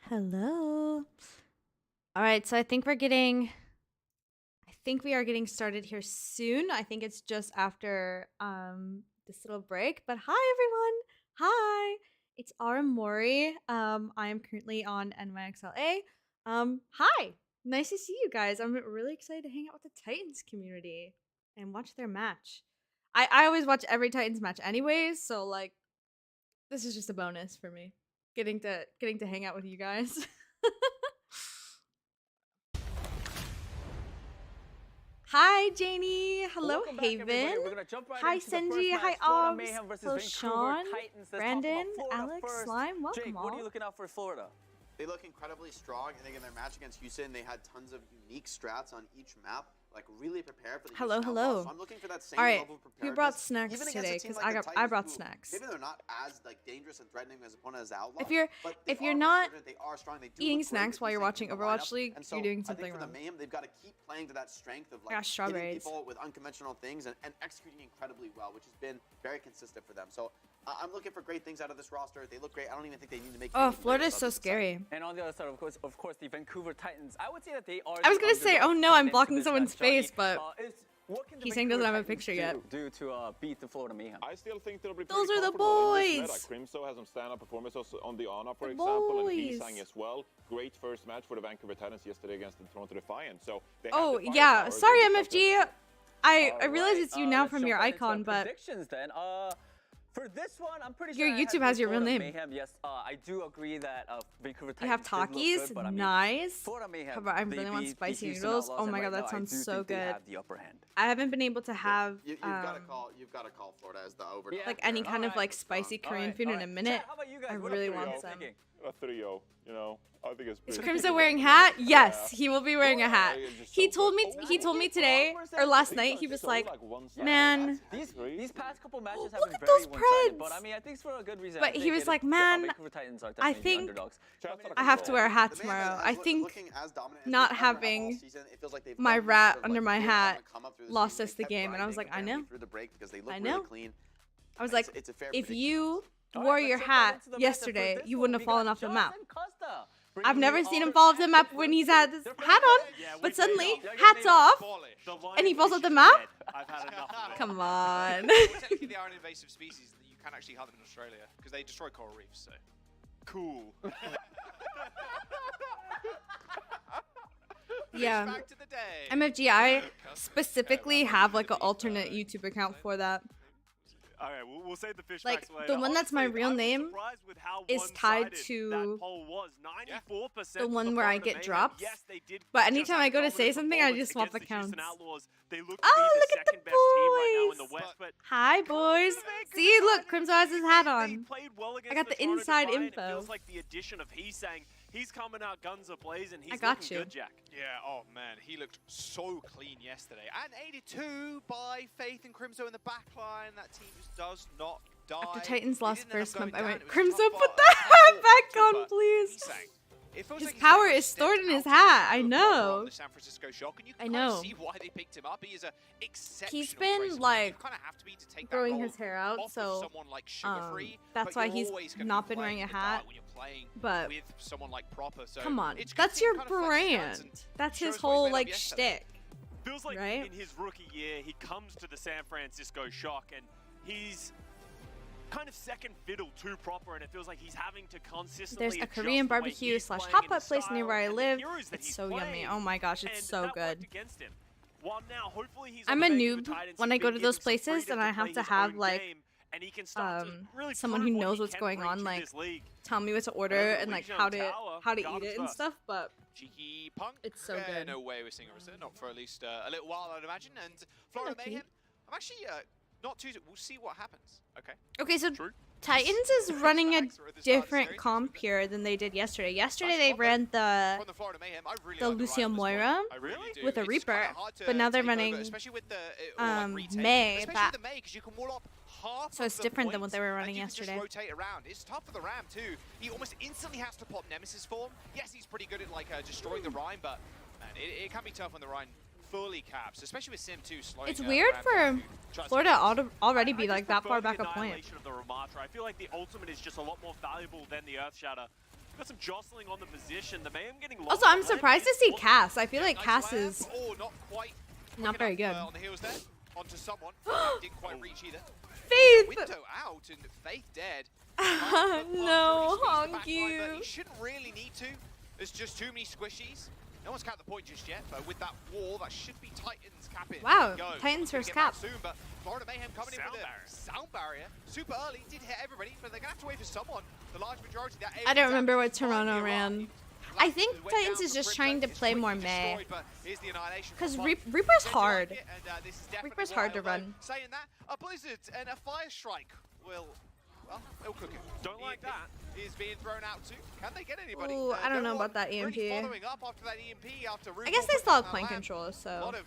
Hello. All right, so I think we are getting started here soon. I think it's just after this little break. But hi everyone. Hi. It's Aramori. I am currently on NYXLA. Hi. Nice to see you guys. I'm really excited to hang out with the Titans community and watch their match. I always watch every Titans match anyways, so like this is just a bonus for me. Getting to hang out with you guys. Hi, Janie. Hello, Haven. Hi, Senji. Hi, Obbs. Hello, Sean, Brandon, Alex, Slime. Welcome, Jake, all. what are you looking out for Florida? They look incredibly strong. I think in their match against Houston, they had tons of unique strats on each map, like really prepared for the Hello, Houston hello. outlaws. So I'm looking for that same All right, level of preparedness. who brought snacks even today? against a team Because like the I Titans, brought who, snacks. maybe they're not as like dangerous and threatening as opponent as outlaws. If you're but not they are strong. They do eating look great snacks if while you you're think watching of the Overwatch lineup. League, And so you're doing I something think for wrong. the Mayhem, they've got to keep playing to that strength of like I got hitting strawberries. people with unconventional things and executing incredibly well, which has been very consistent for them. So I'm looking for great things out of this roster. They look great. I don't even think they need to make. Oh, Florida is so scary. And on the other side, of course, the Vancouver Titans. I would say that they are. I was gonna say, oh no, I'm blocking someone's someone's face, but he's saying doesn't have a picture yet. Do to beat the Florida Mayhem. I still think they'll be Those pretty are the comfortable in boys. this meta. Crimso has some stand-up performances on the Ana, for The example, and boys. Heesang as well. Great first match for the Vancouver Titans yesterday against the Toronto Defiant. So they Oh have the yeah, firepower. sorry They just have MFG. to- I realize it's you now let's from jump your right into icon, our but predictions then. For this one, I'm pretty Your sure I YouTube had has the your real Florida name. Mayhem. Yes, I do agree that Vancouver Titans you have did look Takis. good, but I mean, Nice. Florida Mayhem, Cover, I they really want beat the spicy Houston noodles. Outlaws, Oh and my right god, that now, sounds I do so think they good. have the upper hand. I haven't been able to have You've got to call Florida as the overdog. like any kind of like spicy Korean food in a minute. Chat, how about you guys? I What are really you want guys some. thinking? A 3-0, you know. I think it's Is pretty. Crimson wearing hat? Yes, he will be wearing a hat. Yeah, just He so told good. me. He told me today or last night. He was like, man. These past couple matches have Look been at very those one-sided, but Preds. I mean, I think it's for a good reason. But I he think was it- like, the man, Vancouver Titans are I definitely the think underdogs. I have to wear a hat The tomorrow. Mayhem I is think looking as dominant as not they've ever had all having season. It feels like they've my always rat sort of, under like, my been on hat the come up through the lost season. us They the kept game, and I was grinding like, I apparently know. through the break because they look I really know. clean. I was It's- like, it's a fair if prediction. you All wore right, your let's jump right hat into the matchup for yesterday, this you one. wouldn't have We fallen got off the Josh map. and Costa I've bringing never you seen all him fall off the their map active when he's versus had his their hat on, friends. but suddenly Yeah, hat's off, and he falls off the map. I've had enough of it. Come on. Well, technically, they are an invasive species that you can actually hunt them in Australia because they destroy coral reefs. So cool. Yeah. Back to the day. MFG, I specifically have like an alternate YouTube account for that. Okay, we'll save the fish Like, facts later. the one that's my Honestly, real I was name surprised with how is tied one-sided to that poll was. 94% the of one where I Florida get Mayhem, drops. yes, they did But just anytime have I go to dominant say something, I performance just swap against the Houston accounts. Outlaws. They look to Oh, be look the at the second best team right now in the boys. West, but Hi, boys. See, look, Crimson has his hat they on. played well against got the Toronto inside Defiant. info. It feels like the addition of Heesang. He's coming out guns a-blazing. He's got looking you. good, Jack. Yeah, oh man, he looked so clean yesterday. And 82 by Faith and Crimso in the back line. That team just does not die. After Titans They lost didn't end up first month, I going went, down. It was a Crimson, tough put fight. the It was hat a back tough on, fight. please. He sang. It feels His like he's power never is stored in his stepped out hat, I of the know. The San Francisco Shock, and you I can know. see why they picked him up. He is a exceptional He's been, tracer. like, you kind of have to be to take that growing role his hair out, off of so someone like Sugar-Free, that's but why you're he's always gonna not be been wearing a playing in the dark hat. when you're playing But with someone like Proper. So come on, it's good that's to see him your kind of flex his brand. guns and That's show his us what he's whole made of like yesterday. shtick. Feels like Right? in his rookie year, he comes to the San Francisco Shock and he's kind of second fiddle to Proper, and it feels like he's having to consistently There's a adjust Korean the way barbecue he's slash playing hot and pot his place near style where I and the live. heroes that It's he's so yummy. playing, Oh my gosh, it's and so that good. worked against him. While now, hopefully he's I'm on a the Vancouver noob Titans, when he's I go been to those given some places, freedom and I play have to his have own like game, and he can start to really someone prove who what knows he what's can going bring on, to like this league. tell me what to order Over and like Legion how to Tower, eat Gardens it and first. stuff. But Cheeky punk. It's so good. No way we're seeing a return, not for at least a little while, I'd imagine. And Florida Lucky. Mayhem, I'm actually not too. We'll see what happens. Okay. okay, so True. Titans is running a Snacks are at the start of the different series. comp here than they did yesterday. Yesterday Nice they combo ran the From the Florida Mayhem, I really the like Lucio Ryan at this point. Moira I really do. with a It's Reaper, kinda hard to but now they're take over, running, especially with the or like retake, May, especially that- with the May, because you can wall up half So of it's the different than what points, they were running and you yesterday. Can just rotate around. It's tough for the Ram too. He almost instantly has to pop Nemesis form. Yes, he's pretty good at like destroying the Rhine, but man, it can be tough when the Rhine fully caps, especially with Sim 2 slowing. It's weird Ram for down to try to Florida score. already I be just like that prefer far the back a point. annihilation of the Ramatra. I feel like the ultimate is just a lot more valuable than the Earth Shatter. Got some jostling on the position. The Mayhem getting lost. Also, I'm surprised to see Cass. I feel like Cass is not quite not very good. on the heels there. Onto someone. Didn't quite reach either. Faith! Window out and Faith dead. No, Honk you. He shouldn't really need to. There's just too many squishies. No one's capped the point just yet, but with that wall, that should be Titans capping. Wow, Go. Titans Gonna first get back cap. soon, but Florida Mayhem coming in Sound with barrier. a sound barrier. Super early, did hit everybody, but they're gonna have to wait for someone. The large majority that I don't remember what Toronto ran. I think Titans is just trying to play more meh. Because Reaper's hard. Reaper's hard to run. Saying that, a Blizzard and a Fire Strike will, well, they'll cook it. Don't like that. Is being thrown out too. Can they get anybody? Ooh, I don't know no about that one EMP. really following up after that EMP after I guess they RuPaul still have putting point that lamp. control, A so. lot of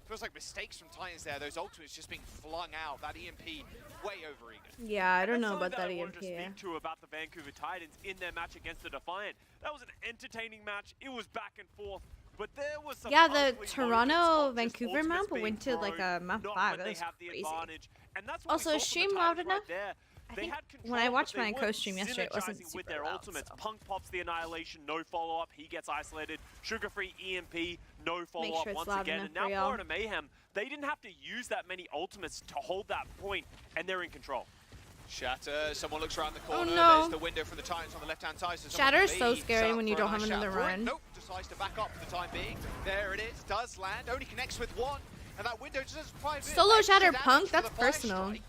feels like mistakes from Titans there. Those ultimates just being flung out. That EMP way over eager. Yeah, I don't know That's about that something I wanted to EMP. speak to about the Vancouver Titans in their match against the Defiant. That was an entertaining match. It was back and forth, but there was some Yeah, the ugly Toronto moments of just Vancouver ultimates map being went to like thrown, a map not 5. when That they was have the crazy. advantage. And that's what Also, we is saw stream from the loud Titans enough? right there. I They think had when I control, watched but they my weren't co-stream yesterday, it wasn't synergizing super with their loud, ultimates. so. Punk pops the Annihilation, no follow-up. He gets isolated. Sugar-free EMP, no follow-up sure it's once loud again. enough And now for y'all. Florida Mayhem, they didn't have to use that many ultimates to hold that point, and they're in control. Shatter, someone looks around the corner. no. There's the window for the Titans on the left-hand side. So Shatter is someone so scary set when up you for a don't have nice another shot for it. run. Nope, decides to back up for the time being. There it is, does land, only connects with one. And that window just does quite a bit Solo extra Shatter damage Punk, for that's the Fire personal. Strike.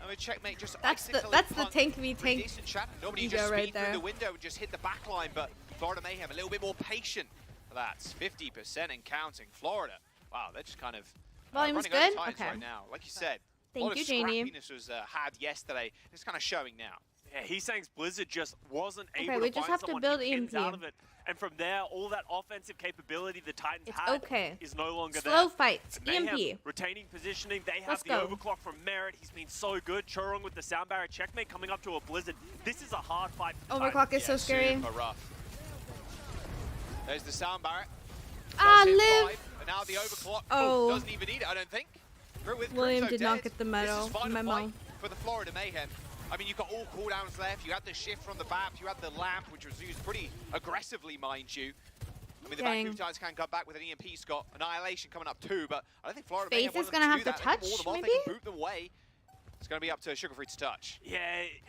I mean, checkmate just That's the icing Punk. tank v Pretty tank. decent shot. Nobody ego just right speed through there. the window and just hit the back line, but Florida Mayhem a little bit more patient. That's 50% and counting. Florida, wow, they're just kind of Volume's running over good? Titans Okay. right now. Like you said, Thank a lot you, of Janie. scrappiness was had yesterday. It's kind of showing now. Yeah, he's saying Blizzard just wasn't able we to just find have to someone build he pins EMP. out of it. And from there, all that offensive capability the Titans It's had okay. is no longer Slow there. fights. Mayhem EMP. retaining positioning. They have Let's the go. overclock from Merit. He's been so good. Churong with the sound barrier checkmate coming up to a Blizzard. This is a hard fight for the Overclock Titans. is so scary. Super rough. There's the sound barrier. Ah, Does hit live. 5, and now the overclock Oh. doesn't even need it, I don't think. Through with William Crypto did not dead. get the This memo. is final Memo. fight for the Florida Mayhem. I mean, you've got all cooldowns left. You had the shift from the BAP. You had the lamp, which was used pretty aggressively, mind you. I mean, the Dang. Vancouver Titans can come back with an EMP, Scott. Annihilation coming up too, but I don't think Florida Faith Mayhem is wanted gonna to have do to that. They can touch, wall them off, maybe? They can boot them away. It's going to be up to Sugar Free to touch. Yeah,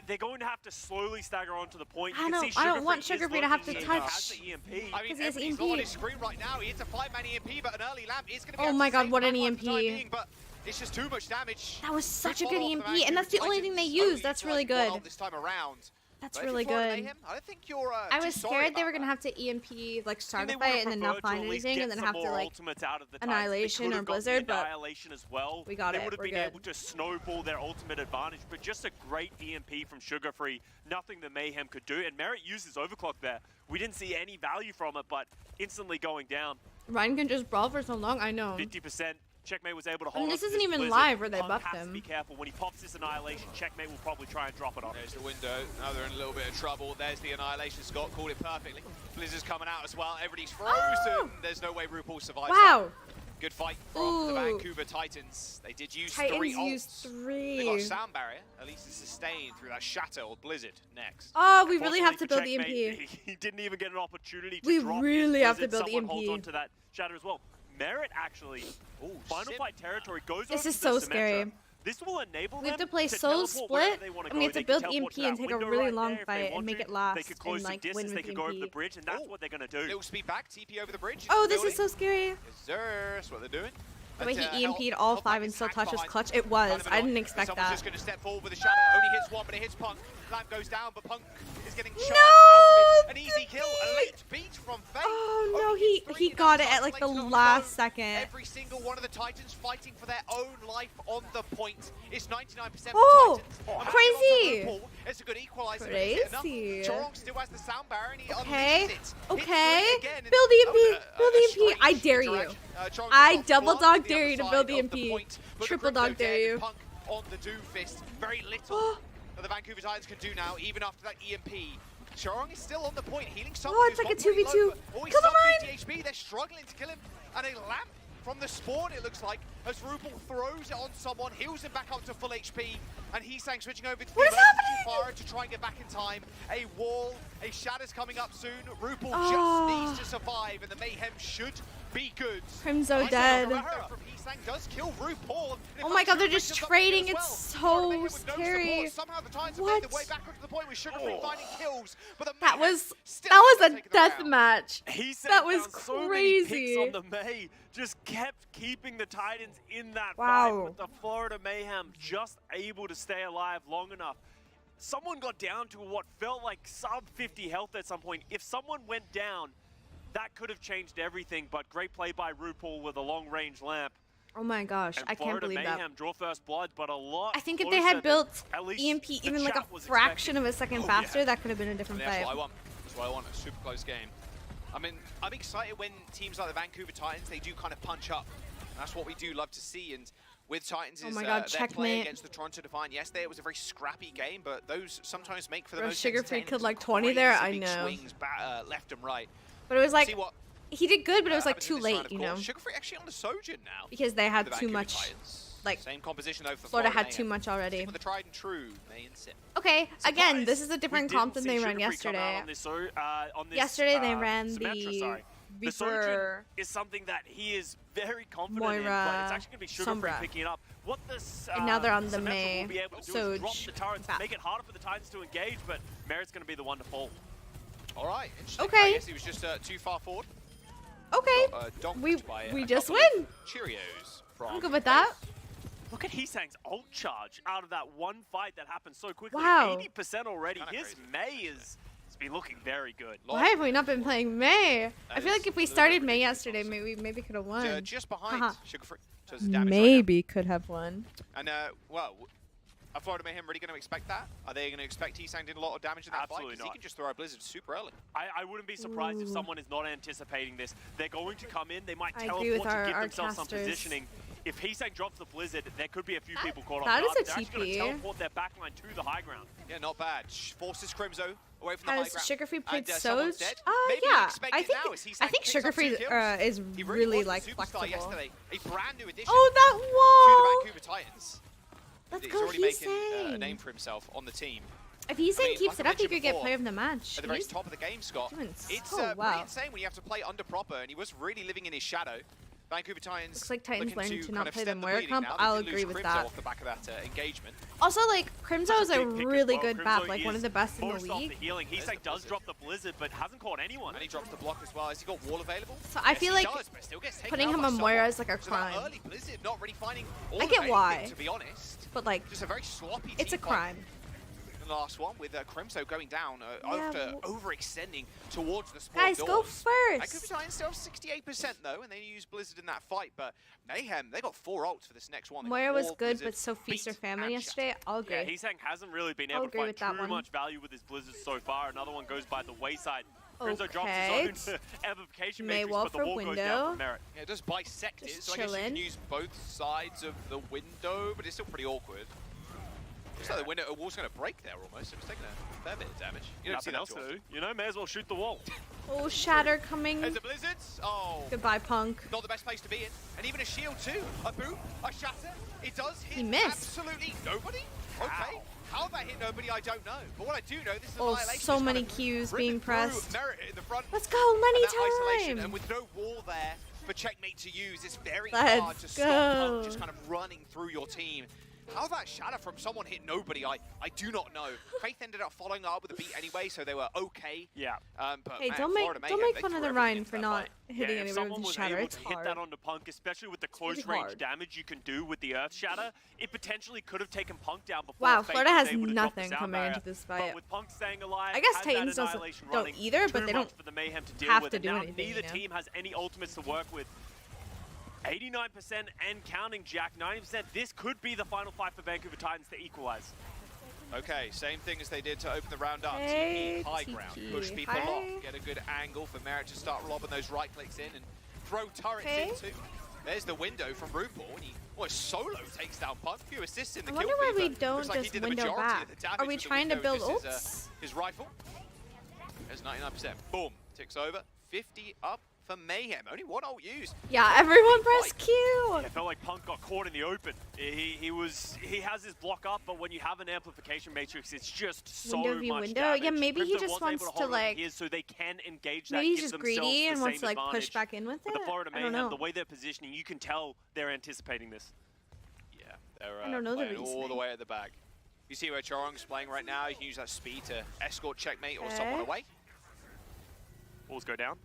they're going to have to slowly stagger onto the point. You I can don't- see I don't want Sugar Sugar Free Free to have is to looking, touch. he has the EMP. I mean, Because he has everybody's not on EMP. his screen right now. He hits a 5-man EMP, but an early lamp is going to be Oh able my to God, save what the an back line for the time EMP. being, but it's just too much damage. That was such a good follow-up from EMP, and that's the only thing they Titans. used. That's Only really utilizing one good. ult This time around. That's But if really you're Florida good. Mayhem, I don't think you're I too was sorry scared they about were gonna that. have to EMP like start They a would have fight and then not preferred to find at least anything, get and then some have to more like ultimates out of the Titans. They Annihilation could or have got the Blizzard, but Annihilation as well. we got they it, would have we're been good. able to snowball their ultimate advantage, but just a great EMP from Sugar Free. Nothing that Mayhem could do, and Merit used his overclock there. We didn't see any value from it, but instantly going down. Ryan can just brawl for so long. I know. 50%. Checkmate was able to And hold this on to isn't even Blizzard. live where they Punk buffed has to him. be careful. When he pops this Annihilation, Checkmate will probably try and drop it off. There's the window. Now they're in a little bit of trouble. There's the Annihilation. Scott called it perfectly. Blizzard's coming out as well. Everybody's frozen. Oh! There's no way RuPaul survives Wow. that. Good fight from the Ooh. Vancouver Titans. They did use Titans 3 ults. used They got a 3. sound barrier. At least it's sustained through that Shatter or Blizzard next. Oh, we really have to build Unfortunately the for EMP. Checkmate, He didn't even get an opportunity to We drop really his have to Blizzard. build the Someone holds EMP. onto that Shatter as well. Merit actually, final Sim. fight territory goes This over is to the so Symmetra. scary. This will enable We have them to play solo teleport wherever split, they wanna and we go. have to They can build teleport to EMP and that take a window really right long there if they fight and want make to. it last They could close and, some like, win distance, with they could go over the EMP. bridge, and that's Oh. what they're going to do. Little speed back. TP over the bridge. Oh, into this the is so scary. building. Yes, sir. That's what they're doing. The way But, he EMP'd all Punk 5 is and still hacked touches behind. clutch. It Kind was. of I annoying. didn't expect Someone's that. just going to step forward with a shadow. Only hits one, but it hits Punk. Lamp goes down, but Punk is getting charged out of it. An easy kill. A late beat from Faith. Oh no, Only he hits 3 got and it at like the isolated on last his own. second. Every single one of the Titans fighting for their own life on the point. It's 99% Oh, for Titans. And crazy. RuPaul, it's a good equalizer. but is it enough? Crazy. Chorong still has the sound barrier and he Okay, unleashes it. okay. Hits 3 again. Build EMP, build a EMP. I strange dare you. interaction. Chorong I got double flunked dog the dare other you to side build the of EMP. point, but the Triple Crypto dog dare dead, you. Punk on the Doom Fist. Very little that the Vancouver Titans can do now, even after that EMP. Chorong is still on the point, healing someone. Oh, it's who's like a gone pretty 2v2. low, but- Oh, he's Kill the sub mine. 50 HP. They're struggling to kill him. And a lamp from the spawn, it looks like, as RuPaul throws it on someone, heals him back up to full HP. And he's saying switching over to What the is emergency happening? fire to try and get back in time. A wall, a Shadow's coming up soon. RuPaul Oh. just needs to survive, and the Mayhem should be good. Crimzo Nice dead. little round from Heesang does kill RuPaul. Oh my god, they're just trading. It's so scary. Somehow the Titans have What? made their way back onto the point with Sugarfree finding kills, but the That Mayhem was still a haven't taken the death round. match. Heesang That was found so many crazy. picks on the May, just kept keeping the Titans in that Wow. fight, with the Florida Mayhem just able to stay alive long enough. Someone got down to what felt like sub 50 health at some point. If someone went down, that could have changed everything, but great play by RuPaul with a long-range lamp. Oh my gosh, And I can't Florida believe Mayhem that. draw first blood, but a lot I think if closer they had than built at least EMP the even like a chat was fraction expecting. of a second Oh, faster, yeah. that could have been a different And that's fight. what I want. That's what I want, a super close game. I mean, I'm excited when teams like the Vancouver Titans, they do kind of punch up. That's what we do love to see, and with Titans Oh is my God, their play checkmate. against the Toronto Defiant. Yesterday it was a very scrappy game, but those sometimes make for the Bro, most Sugarfree entertaining. killed like Just 20 there, crazy I big know. swings left and right. But it was like, See what he did good, but it was like happens too in this round, late, of you know? course. Sugarfree actually on the Sojin now. Because they The had too Vancouver much, Titans. like, Same composition though for Florida had Mayhem. too much already. Sticking with the tried and true May and Sim. Okay, again, Surprise! this is a We different didn't comp than see they ran Sugarfree come out yesterday. on this, Yesterday they ran Symmetra, the sorry. The Reaper Sojin is something that he is very confident in, but Moira it's actually going to be Sugarfree Sombra. picking it up. What this And now they're on the Symmetra May will be able to do is drop Soj the turrets, back. make it harder for the Titans to engage, but Merritt's going to be the one to fall. All right, interesting. Okay. I guess he was just too far forward. Okay, Donked we by a just couple of win. Cheerios from I'm good with that. Look at Heesang's ult charge out of that one fight that happened so quickly. Wow. 80% already. Kinda His crazy. May has been looking very good. Why have we not been playing May? I That feel is like if we a little started bit May ridiculous, yesterday, honestly. maybe could have won. Just behind Haha. Sugarfree. So it's damage right now. could have won. And well, are Florida Mayhem really going to expect that? Are they going to expect Heesang did a lot of damage in that fight? Absolutely 'Cause he not. can just throw a blizzard super early. I wouldn't be surprised if Ooh. someone is not anticipating this. They're going to come in, they might I teleport agree with to our- give our themselves some casters. positioning. If Heesang drops the blizzard, there could be a few people caught that on is guard. a They're actually going TP. to teleport their backline to the high ground. Yeah, not bad. Forces Crimzo away from the high Has ground. Sugarfree played And, someone's Soj? dead. Maybe Yeah. expect I it think now as Heesang I think picks up 2 Sugarfree kills. is He really was like the superstar flexible. yesterday. A brand new addition Oh, to that the wall! Vancouver Titans. Let's He's go, already making a Heesang. name for himself on the team. If Heesang I mean, keeps like it I up, he mentioned could get before, player of the match. At the very He's top of the game, Scott. doing It's so pretty well. insane when you have to play under proper, and he was really living in his shadow. Vancouver Titans. Looks like Titans looking learned to not kind of play the stem Moira bleeding comp. now. They I'll did lose agree with Crimzo that. off the back of that engagement. Also, like, Crimzo is a Big pick as really well. good Crimzo BAP, like one is of the best in the most off league. The healing. There's Heesang the does blizzard. drop the blizzard, but hasn't caught anyone. And he drops the block as well. Has he got wall available? So I Yes, feel he like does, but still gets taken putting out him by on Moira someone. is like a So that crime. early blizzard, not really finding all I of get anything, why. to be honest. But like, Just a very sloppy it's a team fight. crime. The last one with Crimzo going down Yeah, after well- overextending towards the spawn Guys, go doors. Vancouver first. Titans still have 68% though, and they use Blizzard in that fight. But Mayhem, they got 4 ults for this next one. They got Moira was Wall, good, Blizzard, but so feast or Beat, famine and yesterday. I'll agree. Yeah, Heesang hasn't really been I'll able to agree with find that too one. much value with his blizzards so far. Another one goes by the wayside. Crimzo Okay. drops his own evocation May matrix, wall but the for wall goes down window. from Merit. Yeah, it does bisect it, Just so I guess you chillin'. can use both sides of the window, but it's still pretty awkward. Looks like the window, a wall's going to break there almost. It was taking a fair bit of damage. You don't see Nothing that else too to do. You know, may as well shoot the wall. Oh, Shatter coming. There's the blizzards. Oh, Goodbye, Punk. not the best place to be in. And even a shield too. A boot, a shatter. It does hit He missed. absolutely nobody. Okay. How that hit nobody, I don't know. But what I do know, this is a Oh, violation. so It's many kind of Qs ripping being through pressed. Merit in the front. Let's go, And money that isolation, and time. with no wall there for Checkmate to use, it's very Let's hard to stop go. Punk just kind of running through your team. How that shatter from someone hit nobody, I do not know. Faith ended up following up with a beat anyway, so they were okay. Yeah. But Hey, man, don't Florida make Mayhem, they fun of threw the everything Rhine into for that not fight. hitting if anyone someone with the was Shatter. able It's to hit hard. that onto Punk, especially with the close really range hard. damage you can do with the Earth Shatter, it potentially could have taken Punk down before Wow, Faith Florida was has able to drop the nothing sound coming barrier. into this But fight. with Punk staying alive, I guess has that Titans annihilation don't running, either, but too they much don't for the Mayhem to deal have with. to And do now anything, neither you know? team has any ultimates to work with. 89% and counting, Jack. 90%. This could be the final fight for Vancouver Titans to equalize. Okay, same thing as they did to open the round up. Hey, TP high TP. ground, push people Hi. off, get a good angle for Merit to start lobbing those right clicks in and throw turrets Okay. into. There's the window from RuPaul, and he almost solo takes down Punk. Few assists in the I kill wonder why feed, we but don't looks like he just did the window majority back. of the damage Are we with the trying to window, build just ults? his rifle. There's 99%. Boom, ticks over. 50 up for Mayhem. Only one ult used. Yeah, everyone press Q. Yeah, it felt like Punk got caught in the open. He has his block up, but when you have an amplification matrix, it's just so Window v much window. damage. Yeah, maybe he Crimson just was able wants hold to it over like. here so they can engage that. Maybe he's give just themselves greedy the and wants to same like push advantage. back in with But it. the Florida I don't Mayhem, know. the way they're positioning, you can tell they're anticipating this. Yeah, they're I don't know the playing all the reasoning. way at the back. You see where Chorong's playing right now. You can use that speed to escort checkmate or Okay. someone away. Balls go down.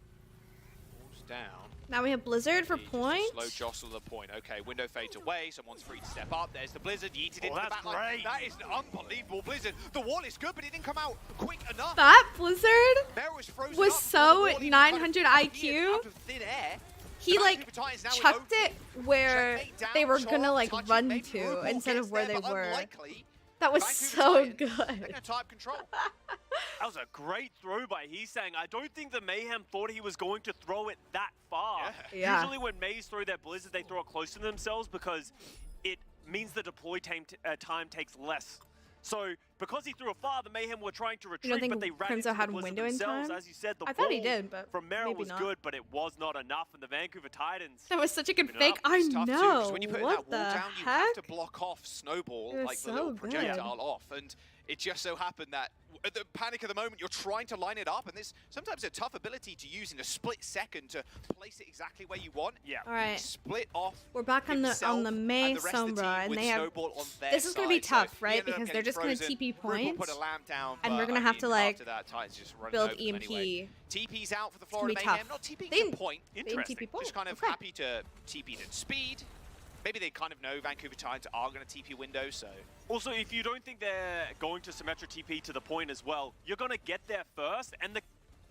Balls down. Now we have Blizzard for Just a points. Slow jostle the point. Okay, window fades away. Someone's free to step up. There's the Blizzard. Yeeted into the that's back line. great. That is an unbelievable Blizzard. The wall is good, but it didn't come out quick enough. That Blizzard Mero was frozen was up before the so wall even 900 kind of appeared IQ. out of thin air. He The like Vancouver Titans now with chucked open. it where Checkmate down, they were gonna Chorong like touching, run maybe to RuPaul instead gets of where there, they but were. unlikely. That was Vancouver so Titans, good. They're gonna type control. That was a great throw by Heesang. I don't think the Mayhem thought he was going to throw it that far. Yeah. Usually when Mays throw their Blizzard, they throw it close to themselves because it means the deploy time takes less. So because he threw it far, the Mayhem were trying to retreat, think but they ran Crimzo into had the Blizzard window in themselves. time? As you said, the I thought he ball did, but from Merrill maybe was not. good, but it was not enough, and the Vancouver Titans. That was such a good Keeping it fake. up. I It's tough too, 'cause know. when you put What that wall the down, you heck? have to block off Snowball, It was like the little so good. projectile off. And it just so happened that at the panic of the moment, you're trying to line it up, and there's sometimes a tough ability to use in a split second to place it exactly where you want. Yeah. All right. Split off. We're back on the himself May and the rest of the Sombra, team and with they have. Snowball on their This is gonna be side. tough, So he right? ended up Because they're getting just gonna frozen. TP RuPaul points, put a lamp down, and but, we're gonna I have mean, to, like, after that, Titans just run build over them anyway. EMP. TP's out for the It's gonna Florida be Mayhem. tough. Not TPing They- to point. They didn't Interesting. TP point. Just kind of Okay. happy to TP to speed. Maybe they kind of know Vancouver Titans are going to TP window, so... Also, if you don't think they're going to Symmetra TP to the point as well, you're going to get there first, and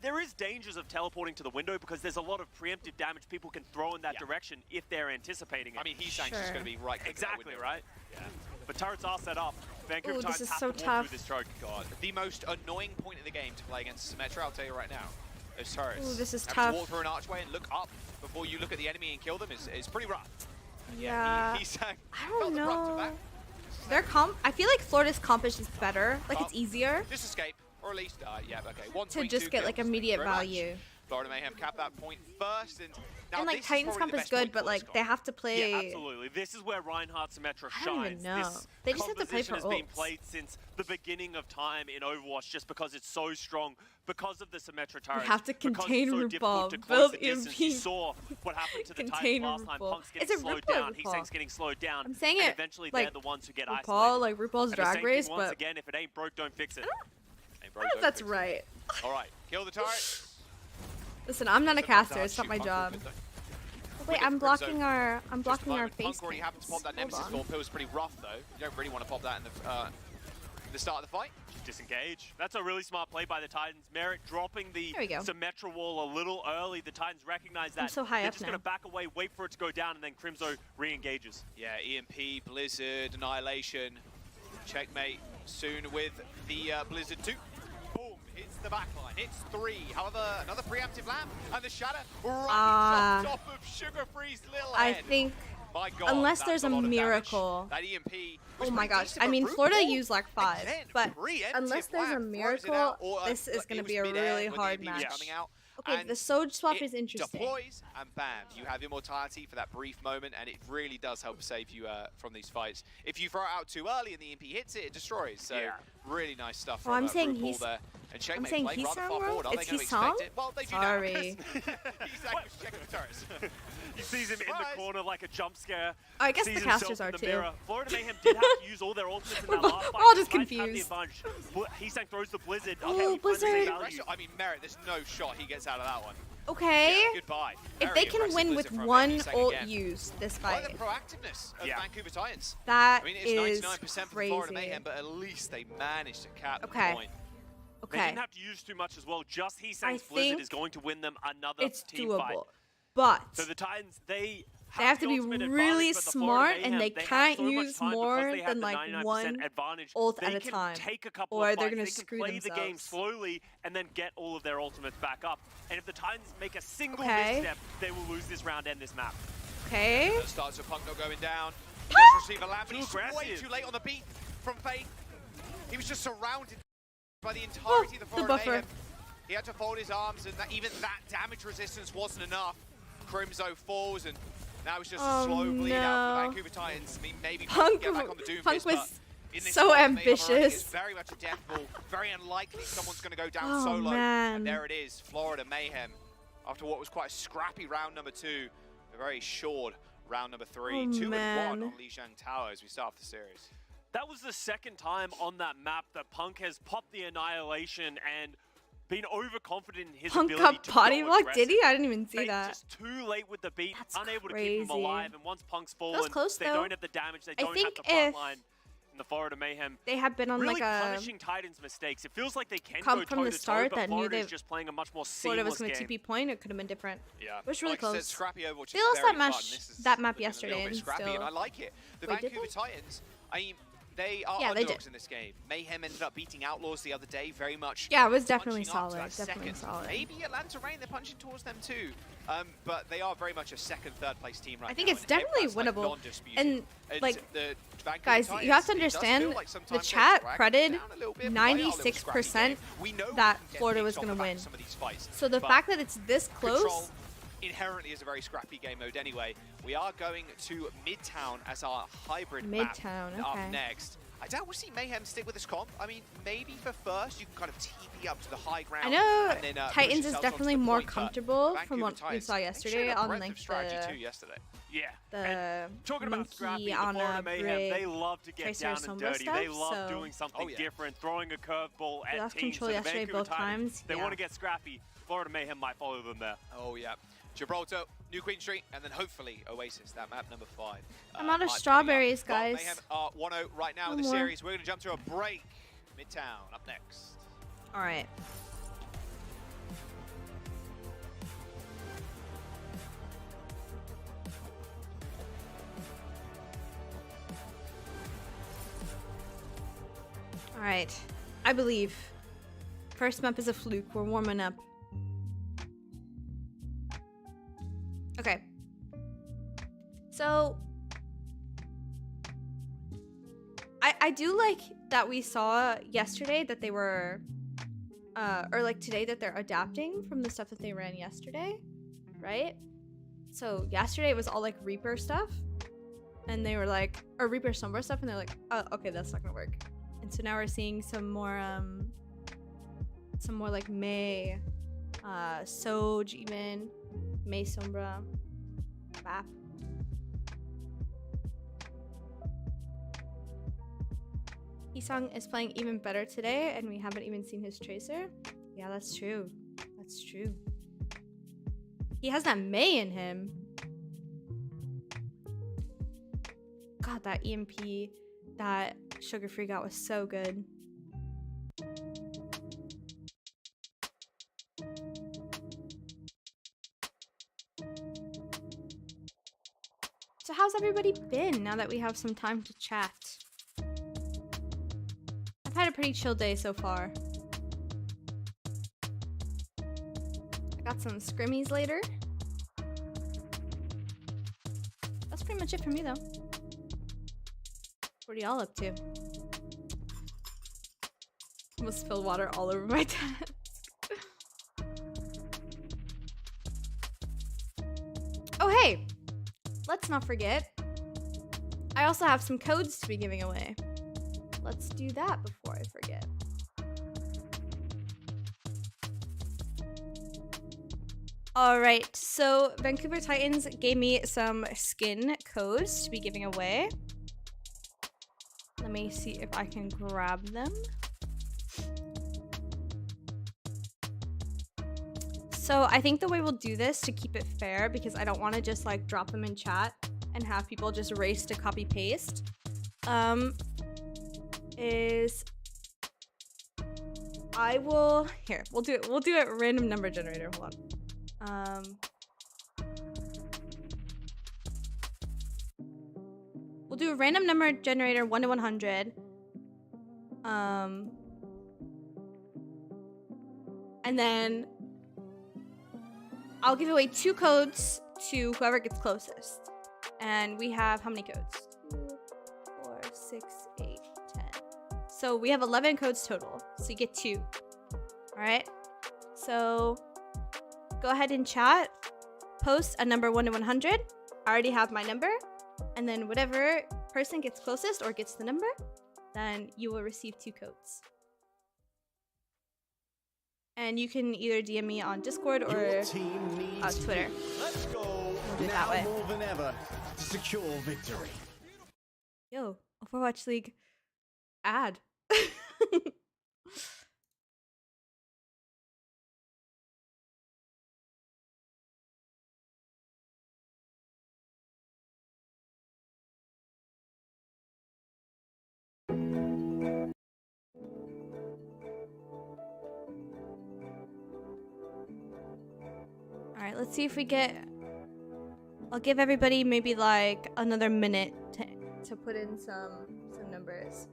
there is dangers of teleporting to the window because there's a lot of preemptive damage people can throw in that direction if they're anticipating it. I mean, Heesang's just Sure. going to be right close to that Exactly, window. right? Yeah. But turrets are set up. Vancouver Ooh, this Titans is have so to walk tough. through this choke. God, the most annoying point in the game to play against Symmetra, I'll tell you right now. Those turrets. Ooh, this is Having tough. to walk through an archway and look up before you look at the enemy and kill them is pretty rough. Yeah. Heesang I felt don't the brunt of know. that. Their comp. I feel like Florida's comp is just better. Like it's Comp. easier Just escape, or at least, yeah, okay. 1 to point, just 2 get like kills. immediate Very much. value. Florida Mayhem cap that point first, and now And like this is Titans probably comp the is best good, point but for like Scott. they have to play. Yeah, absolutely. This is where Reinhardt Symmetra I don't even shines. know. This They just have to play composition for has been ults. played since the beginning of time in Overwatch just because it's so strong, because of the Symmetra turrets. have to because it's contain so difficult RuPaul, to close build the distance. You EMP. saw what happened to the Contain Titans last time. RuPaul. Punk's Is getting it slowed RuPaul or down. RuPaul? Heesang's getting slowed down. I'm saying and it eventually like they're the ones who get RuPaul, isolated. like RuPaul's And the Drag same Race, thing once but again, if it ain't broke, don't fix it. Hey, I bro, don't know if don't that's fix it. right. All right, kill the turret. Listen, I'm not a Sometimes caster. It's not my shoot job. Punk Wait, I'm blocking our. I'm blocking our face. Punk already happened to pop that cams. Nemesis Hold ball. on. It was pretty rough though. You don't really want to pop that in the start of the fight. Disengage. That's a really smart play by the Titans. Merritt dropping the There we go. Symmetra wall a little early. The Titans recognize that. I'm so high They're up just now. going to back away, wait for it to go down, and then Crimzo re-engages. Yeah, EMP, Blizzard, Annihilation, checkmate soon with the Blizzard 2. Boom, hits the backline, hits 3. However, another preemptive lamp, and the Shatter right on top of Sugar Free's little I head. think. My God, Unless that's there's a lot of damage. miracle. That EMP was Oh my pretty gosh. decent, I but mean, RuPaul, Florida used like 5, again, but preemptive unless there's a lamp, throws it miracle, out, or, this is it going to was be a mid-air really when the hard EMP was match. coming out, Okay, and the Soj swap it is interesting. deploys, and bam, you have immortality for that brief moment, and it really does help save you from these fights. If you throw it out too early and the EMP hits it, it destroys. So Yeah. really nice stuff Oh, from I'm saying RuPaul he's- there. And checkmate saying play rather Heesang far wrong? forward. Are they It's going to Heesang? expect it? Well, they do Sorry. now. Heesang was checking the turrets. He sees him in Surprise. the corner like a jump scare. I guess sees the casters himself are in the too. mirror. Florida Mayhem did have to use all their ultimates in We're that last all fight. just The Titans have the confused. advantage. Heesang throws the Blizzard. Oh, Okay, he finds the Blizzard. value. I mean, Merritt, there's no shot he gets out of that one. Okay. Yeah, goodbye. If Very they can aggressive win Blizzard with from one Heesang ult again. used this I like fight, the proactiveness of Yeah. Vancouver Titans. that I mean, it's is 99% for the Florida crazy. Mayhem, but at least they managed to cap Okay. the point. They Okay, didn't have to use too much as well. Just I Heesang's Blizzard think is going to win them another it's team doable, fight. but So the Titans, they have to the be ultimate really advantage, but the Florida smart, and Mayhem, they have can't so much use time because more they have than, the like, 99% one advantage. ult They at a can time, take a couple or of they're fights. gonna They can screw play the game themselves. slowly and then get all of their ultimates back up. And if the Titans make a single Okay. misstep, they will lose this round and this map. okay. It starts with Punk not going down. He Punk! does receive a lamp, but Too he's way aggressive. too late on the beat from Faith. He was just surrounded by the entirety of the Florida buffer. Mayhem. He had to fold his arms, and even that damage resistance wasn't enough. Crimzo falls, and now it's just a slow bleed out for the Vancouver Titans. I mean, maybe Punk can get back on the Doomfist, Punk was in this so fight, ambitious. It's very much a death ball. Very unlikely someone's going to go down solo. Man. And there it is, Florida Mayhem. After what was quite a scrappy round number 2, a very short round number 3. 2-1 on Lijiang Tower as we start off the series. That was the second time on that map that Punk has popped the Annihilation and been overconfident in his Punk ability got to body go blocked, aggressive. did he? I didn't even see They that. just too late with the beat, That's unable to keep him crazy. alive. And once Punk's That was fallen, close, they though. don't have the damage, they don't have think the front if line in the Florida Mayhem. They have been on Really like a punishing Titans' mistakes. It feels like they can come go from the toe-to-toe, start but that knew Florida's they just playing a much more Florida seamless was going to game. TP point. It could have been different. Yeah, It was really like I said, close. scrappy Overwatch They is lost very that match, fun. This is that map looking a yesterday, little bit and scrappy, still. and I like it. The Wait, did Vancouver they? Titans, I mean, they are Yeah, they underdogs did. in this game. Mayhem ended up beating Outlaws the other day, very much. Yeah, it was definitely punching up to solid. that Definitely second. solid. Maybe Atlanta Reign, they're punching towards them too. But they are very much a second, third place team right now. I think it's and definitely that's, like, winnable. non-disputed. And like, the Vancouver guys, Titans, you have to it does feel understand like the sometimes they chat drag credited down a little bit, but they are a little scrappy 96% game. We know we that can get Florida things was off going the to back win. of some of these fights, So the but fact that it's this Control close, inherently is a very scrappy game mode anyway. We are going to Midtown as our hybrid map Midtown, up okay. next. I doubt we'll see Mayhem stick with this comp. I mean, maybe for first you can kind of TP up to the high ground. I know and then, push Titans is yourselves definitely onto the more point, but comfortable Vancouver from what we Titans, saw they showed yesterday a on breadth like of strategy the too yesterday. Yeah. the And talking about scrappy, monkey the on Florida a Mayhem, brig. they love to get Tracer down and Sombra dirty. They stuff, love so- doing something Oh, yeah. different, throwing a curveball They at lost teams. control So the yesterday Vancouver both Titans, times, they yeah. want to get scrappy. Florida Mayhem might follow them there. Oh yeah. Gibraltar, New Queen Street, and then hopefully Oasis, that map number 5. I'm out of might be up. strawberries, Well, guys. Mayhem are 1-0 right now No in the more. series. We're going to jump to a break. Midtown up next. All right. All right. I believe. First map is a fluke. We're warming up. Okay. So I do like that we saw yesterday that they were or like today that they're adapting from the stuff that they ran yesterday, right? So yesterday it was all like Reaper stuff, and they were like, or Reaper Sombra stuff, and they're like, oh, okay, that's not gonna work. And so now we're seeing some more like May, Soj even, May Sombra, Bap. Isang is playing even better today, and we haven't even seen his tracer. Yeah, that's true. That's true. He has that May in him. God, that EMP that Sugar Free got was so good. So how's everybody been now that we have some time to chat? I've had a pretty chill day so far. I got some scrimmies later. That's pretty much it for me though. What are y'all up to? Almost spilled water all over my desk. Oh hey! Let's not forget, I also have some codes to be giving away. Let's do that before I forget. Alright, so Vancouver Titans gave me some skin codes to be giving away. Let me see if I can grab them. So I think the way we'll do this to keep it fair, because I don't want to just like drop them in chat and have people just race to copy paste, is I will we'll do it random number generator. Hold on. We'll do a random number generator 1 to 100. And then I'll give away 2 codes to whoever gets closest. And we have how many codes? 2, 4, 6, 8, 10. So we have 11 codes total. So you get 2. Alright? So go ahead and chat, post a number 1 to 100. I already have my number, and then whatever person gets closest or gets the number, then you will receive 2 codes. And you can either DM me on Discord or Twitter. Let's go. We'll do it that Now way. more than ever to secure victory. Yo, Overwatch League ad. Alright, let's see if we get... I'll give everybody maybe like another minute to put in some numbers.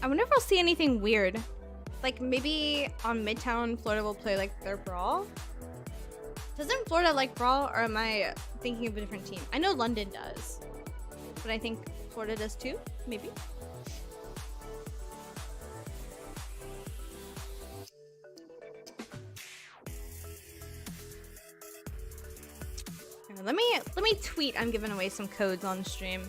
I wonder if I'll see anything weird. Like maybe on Midtown, Florida will play like their Brawl. Doesn't Florida like Brawl, or am I thinking of a different team? I know London does, but I think Florida does too, maybe. Here, let me tweet I'm giving away some codes on stream.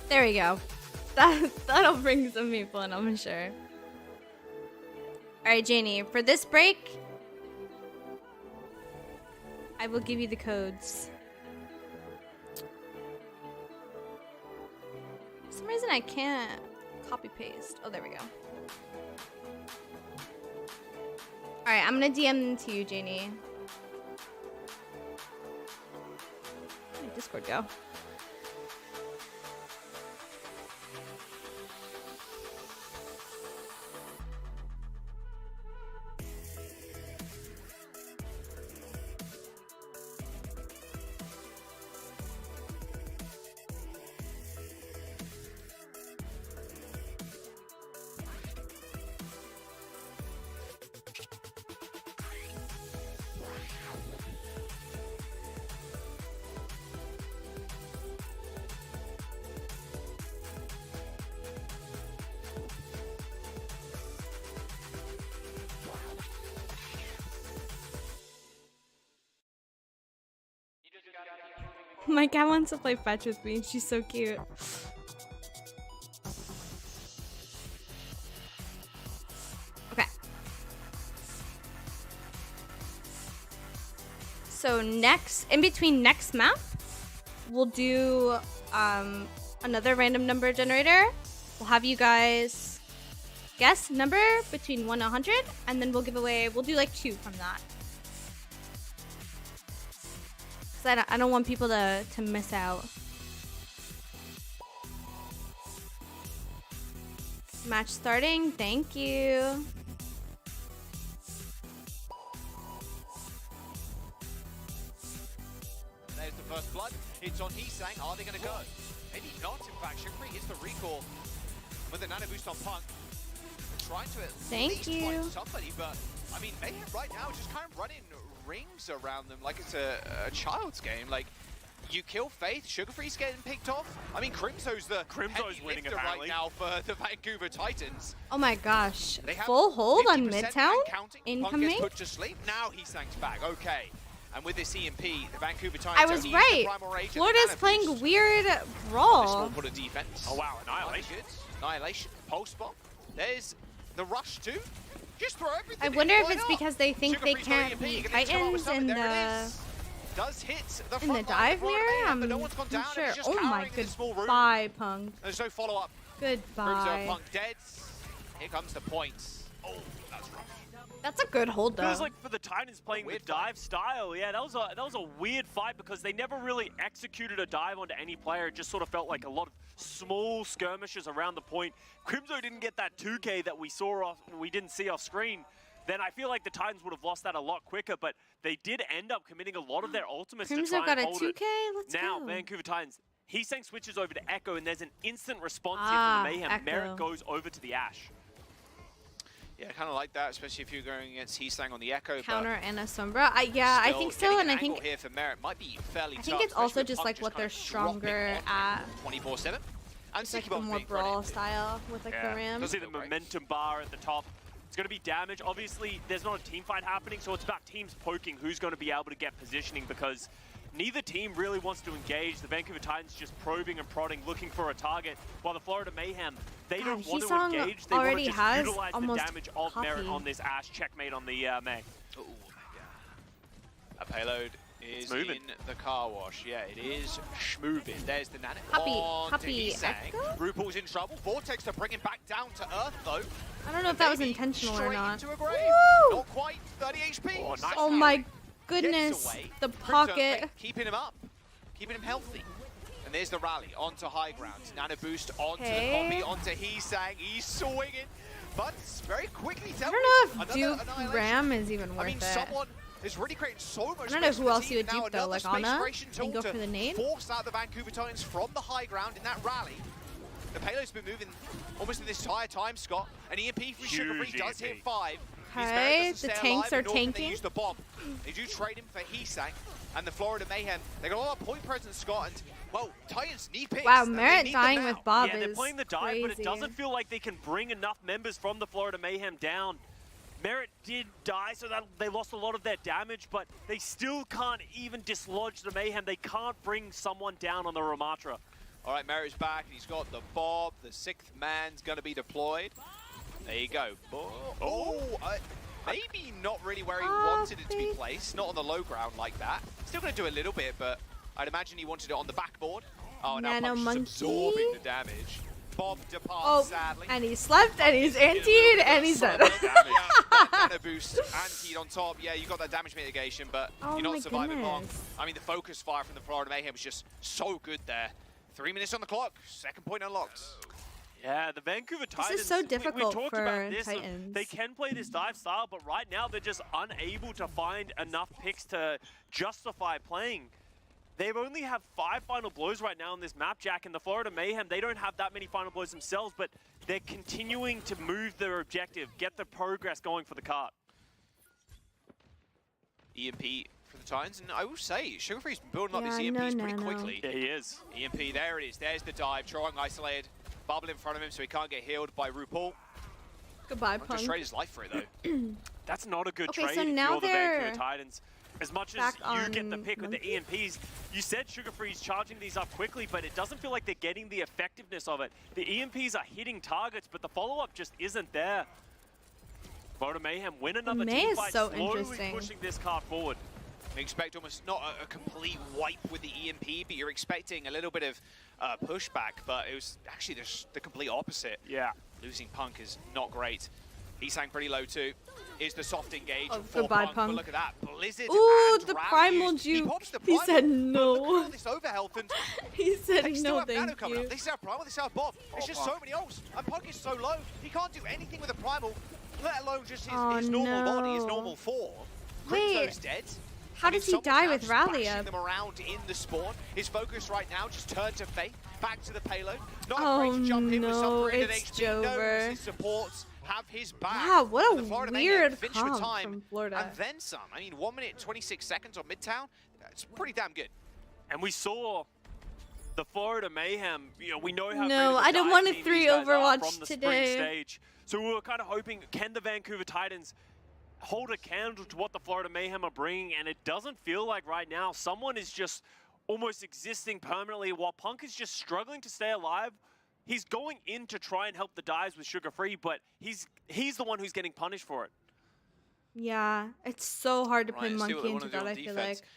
There we go. That'll bring some people in, I'm sure. Alright, Janie, for this break, I will give you the codes. For some reason I can't copy paste. Oh, there we go. Alright, I'm gonna DM them to you, Janie. Where did Discord go? My cat wants to play fetch with me. She's so cute. Okay. So next, in between next map, we'll do another random number generator. We'll have you guys guess number between 1 and 100, and then we'll give away, we'll do like 2 from that. I don't want people to miss out. Match starting. Thank you. There's the first blood. It's on Heesang. Are they going to go? Maybe not. In fact, Shimmery gets the recall with the nano boost on Punk. Trying to at least find somebody, but I mean, Mayhem right now just kind of running rings around them like it's a child's game. Like, you kill Faith, Sugarfree's getting picked off. I mean, Crimso's winning right now for the Vancouver Titans. Oh my gosh. Full hold on Midtown? Incoming? Punk gets put to sleep. Now Heesang's back. Okay. And with this EMP, the Vancouver Titans I was right. Florida's playing weird Brawl. Put a defense. Oh wow, Annihilation. Annihilation. Pulse bomb. There's the rush too. Just throw everything. I wonder if it's because they think they can't beat Titans in the does hit the In front the line dive of Florida mirror? Mayhem, but no one's gone down. Not And sure. he's just Oh my cowering in this small room. goodbye, Punk. There's no follow-up. Goodbye. Punk Here comes the points. Oh, that's rough. That's a good hold, though. Feels like for the Titans playing the weird dive style, yeah, that was a weird fight because they never really executed a dive onto any player. It just sort of felt like a lot of small skirmishes around the point. Crimzo didn't get that 2K that we didn't see off screen. Then I feel like the Titans would have lost that a lot quicker, but they did end up committing a lot of their ultimates to Crimzo try got and a hold 2K? it. Let's Now, go. Vancouver Titans, Heesang switches over to Echo, and there's an instant response here from the Mayhem. Echo. Merritt goes over to the Ash. Yeah, kind of like that, especially if you're going against Heesang on the Echo. Counter and a Sombra. Yeah, I think so, and I think here for Merritt might be fairly I tough. think it's also especially with just Punk like what kind they're of dropping stronger on at. 24/7. And It's like Sticky the Bomb more being thrown brawl into. style with like the rim. You'll see the Still great. momentum bar at the top. It's going to be damage. Obviously, there's not a team fight happening, so it's about teams poking who's going to be able to get positioning because neither team really wants to engage. The Vancouver Titans just probing and prodding, looking for a target, while the Florida Mayhem, they don't want to Heesang engage. They want to already just has utilize the almost damage of Merritt copy. on this Ash. Checkmate on the May. Ooh, a payload is in moving. the car wash. Yeah, it is schmoving. There's the Nana. Happy Echo? RuPaul's in trouble. Vortex to bring him back down to earth, though. I don't know if that was Maybe intentional or straight not. into a grave. Woo! Not quite. 30 HP. Oh, nice. Oh my goodness, away. the Crimson pocket. keeping him up, keeping him healthy. And there's the rally onto high ground. Nano boost onto the Okay. copy, onto Heesang. He's swinging, but it's very quickly I dealt don't know with. if Another Duke annihilation. Ram is even worth I mean, it. someone is really creating so much I don't know space who for the else you team. would Now dupe though, another like space Ana, creation and go tool for the to nade. force out the Vancouver Titans from the high ground in that rally. The payload's been moving almost this entire time, Scott. And EMP from Sugar Free Huge does hit EMP. 5. Okay, Doesn't the stay tanks alive, are and often They tanking. use the bomb. They do trade him for Heesang and the Florida Mayhem. They got a lot of point presence, Scott, and well, Titans need picks. Wow, and they Merritt need them dying now. with Bob Yeah, they're is playing the dive, crazy. but it doesn't feel like they can bring enough members from the Florida Mayhem down. Merritt did die, so that they lost a lot of their damage, but they still can't even dislodge the Mayhem. They can't bring someone down on the Ramatra. All right, Merritt's back, and he's got the Bob. The 6th man's going to be deployed. There you go. Maybe not really where he wanted it to be Bobby. placed. Not on the low ground like that. Still going to do a little bit, but I'd imagine he wanted it on the backboard. Oh, now Nano Punk's just absorbing monkey. the damage. Bob departs, Oh, sadly. and he slept, and he's antied, and he's dead. That Nano boost antied on top. Yeah, you got that damage mitigation, but Oh you're not my surviving long. goodness. I mean, the focus fire from the Florida Mayhem was just so good there. 3 minutes on the clock. Second point unlocked. Yeah, the Vancouver Titans. is so we difficult talked for about this. Titans. They can play this dive style, but right now they're just unable to find enough picks to justify playing. They only have 5 final blows right now on this map, Jack, and the Florida Mayhem, they don't have that many final blows themselves, but they're continuing to move their objective, get the progress going for the cart. EMP for the Titans, and I will say, Sugar Free's been building up Yeah, these I know EMPs pretty Nano. quickly. Yeah, he is. EMP, there it is. There's the dive. Drawing isolated. Bubble in front of him so he can't get healed by RuPaul. Goodbye, Punk Punk. just trade his life for it, though. That's not a good Okay, trade so if now you're the they're Vancouver Titans. As much as back you get the on pick with the Monkey. EMPs, you said Sugar Free's charging these up quickly, but it doesn't feel like they're getting the effectiveness of it. The EMPs are hitting targets, but the follow-up just isn't there. Florida Mayhem win another May team is fight, so slowly interesting. pushing this card forward. You expect almost not a complete wipe with the EMP, but you're expecting a little bit of pushback, but it was actually the complete opposite. Yeah. Losing Punk is not great. He sang pretty low too. Is the soft engage Oh, for goodbye, Punk, Punk. but look at that. Blizzard Ooh, and the Rally primal used. He juke. pops the He primal, said but no. look at all this overhealth, and He said they still no, have Nano thank coming you. up. They still have primal, they still have Bob. It's just so many ults, and Punk is so low. He can't do anything with a primal, let alone just his normal body, his no. normal form. Wait, Crimzo's dead. how I mean, does he someone's die now with just Rally bashing up? them around in the spawn. His focus right now just turned to Faith, back to the payload. Not Oh, afraid to jump in with no, some rated it's HP. Knows Jover. his supports have his back. Wow, what And a the Florida weird Mayhem finish with comp time, from Florida. and then some. I mean, 1 minute 26 seconds on Midtown. It's pretty damn good. And we saw the Florida Mayhem, you know, we know how No, great of a I don't dive want a team 3 these guys are Overwatch from the today. spring stage. So we were kind of hoping, can the Vancouver Titans hold a candle to what the Florida Mayhem are bringing? And it doesn't feel like right now someone is just almost existing permanently while Punk is just struggling to stay alive. He's going in to try and help the dives with Sugar Free, but he's the one who's getting punished for it. Yeah, it's so hard to Right, play let's see what Monkey they into wanna do that, on I feel defense. like.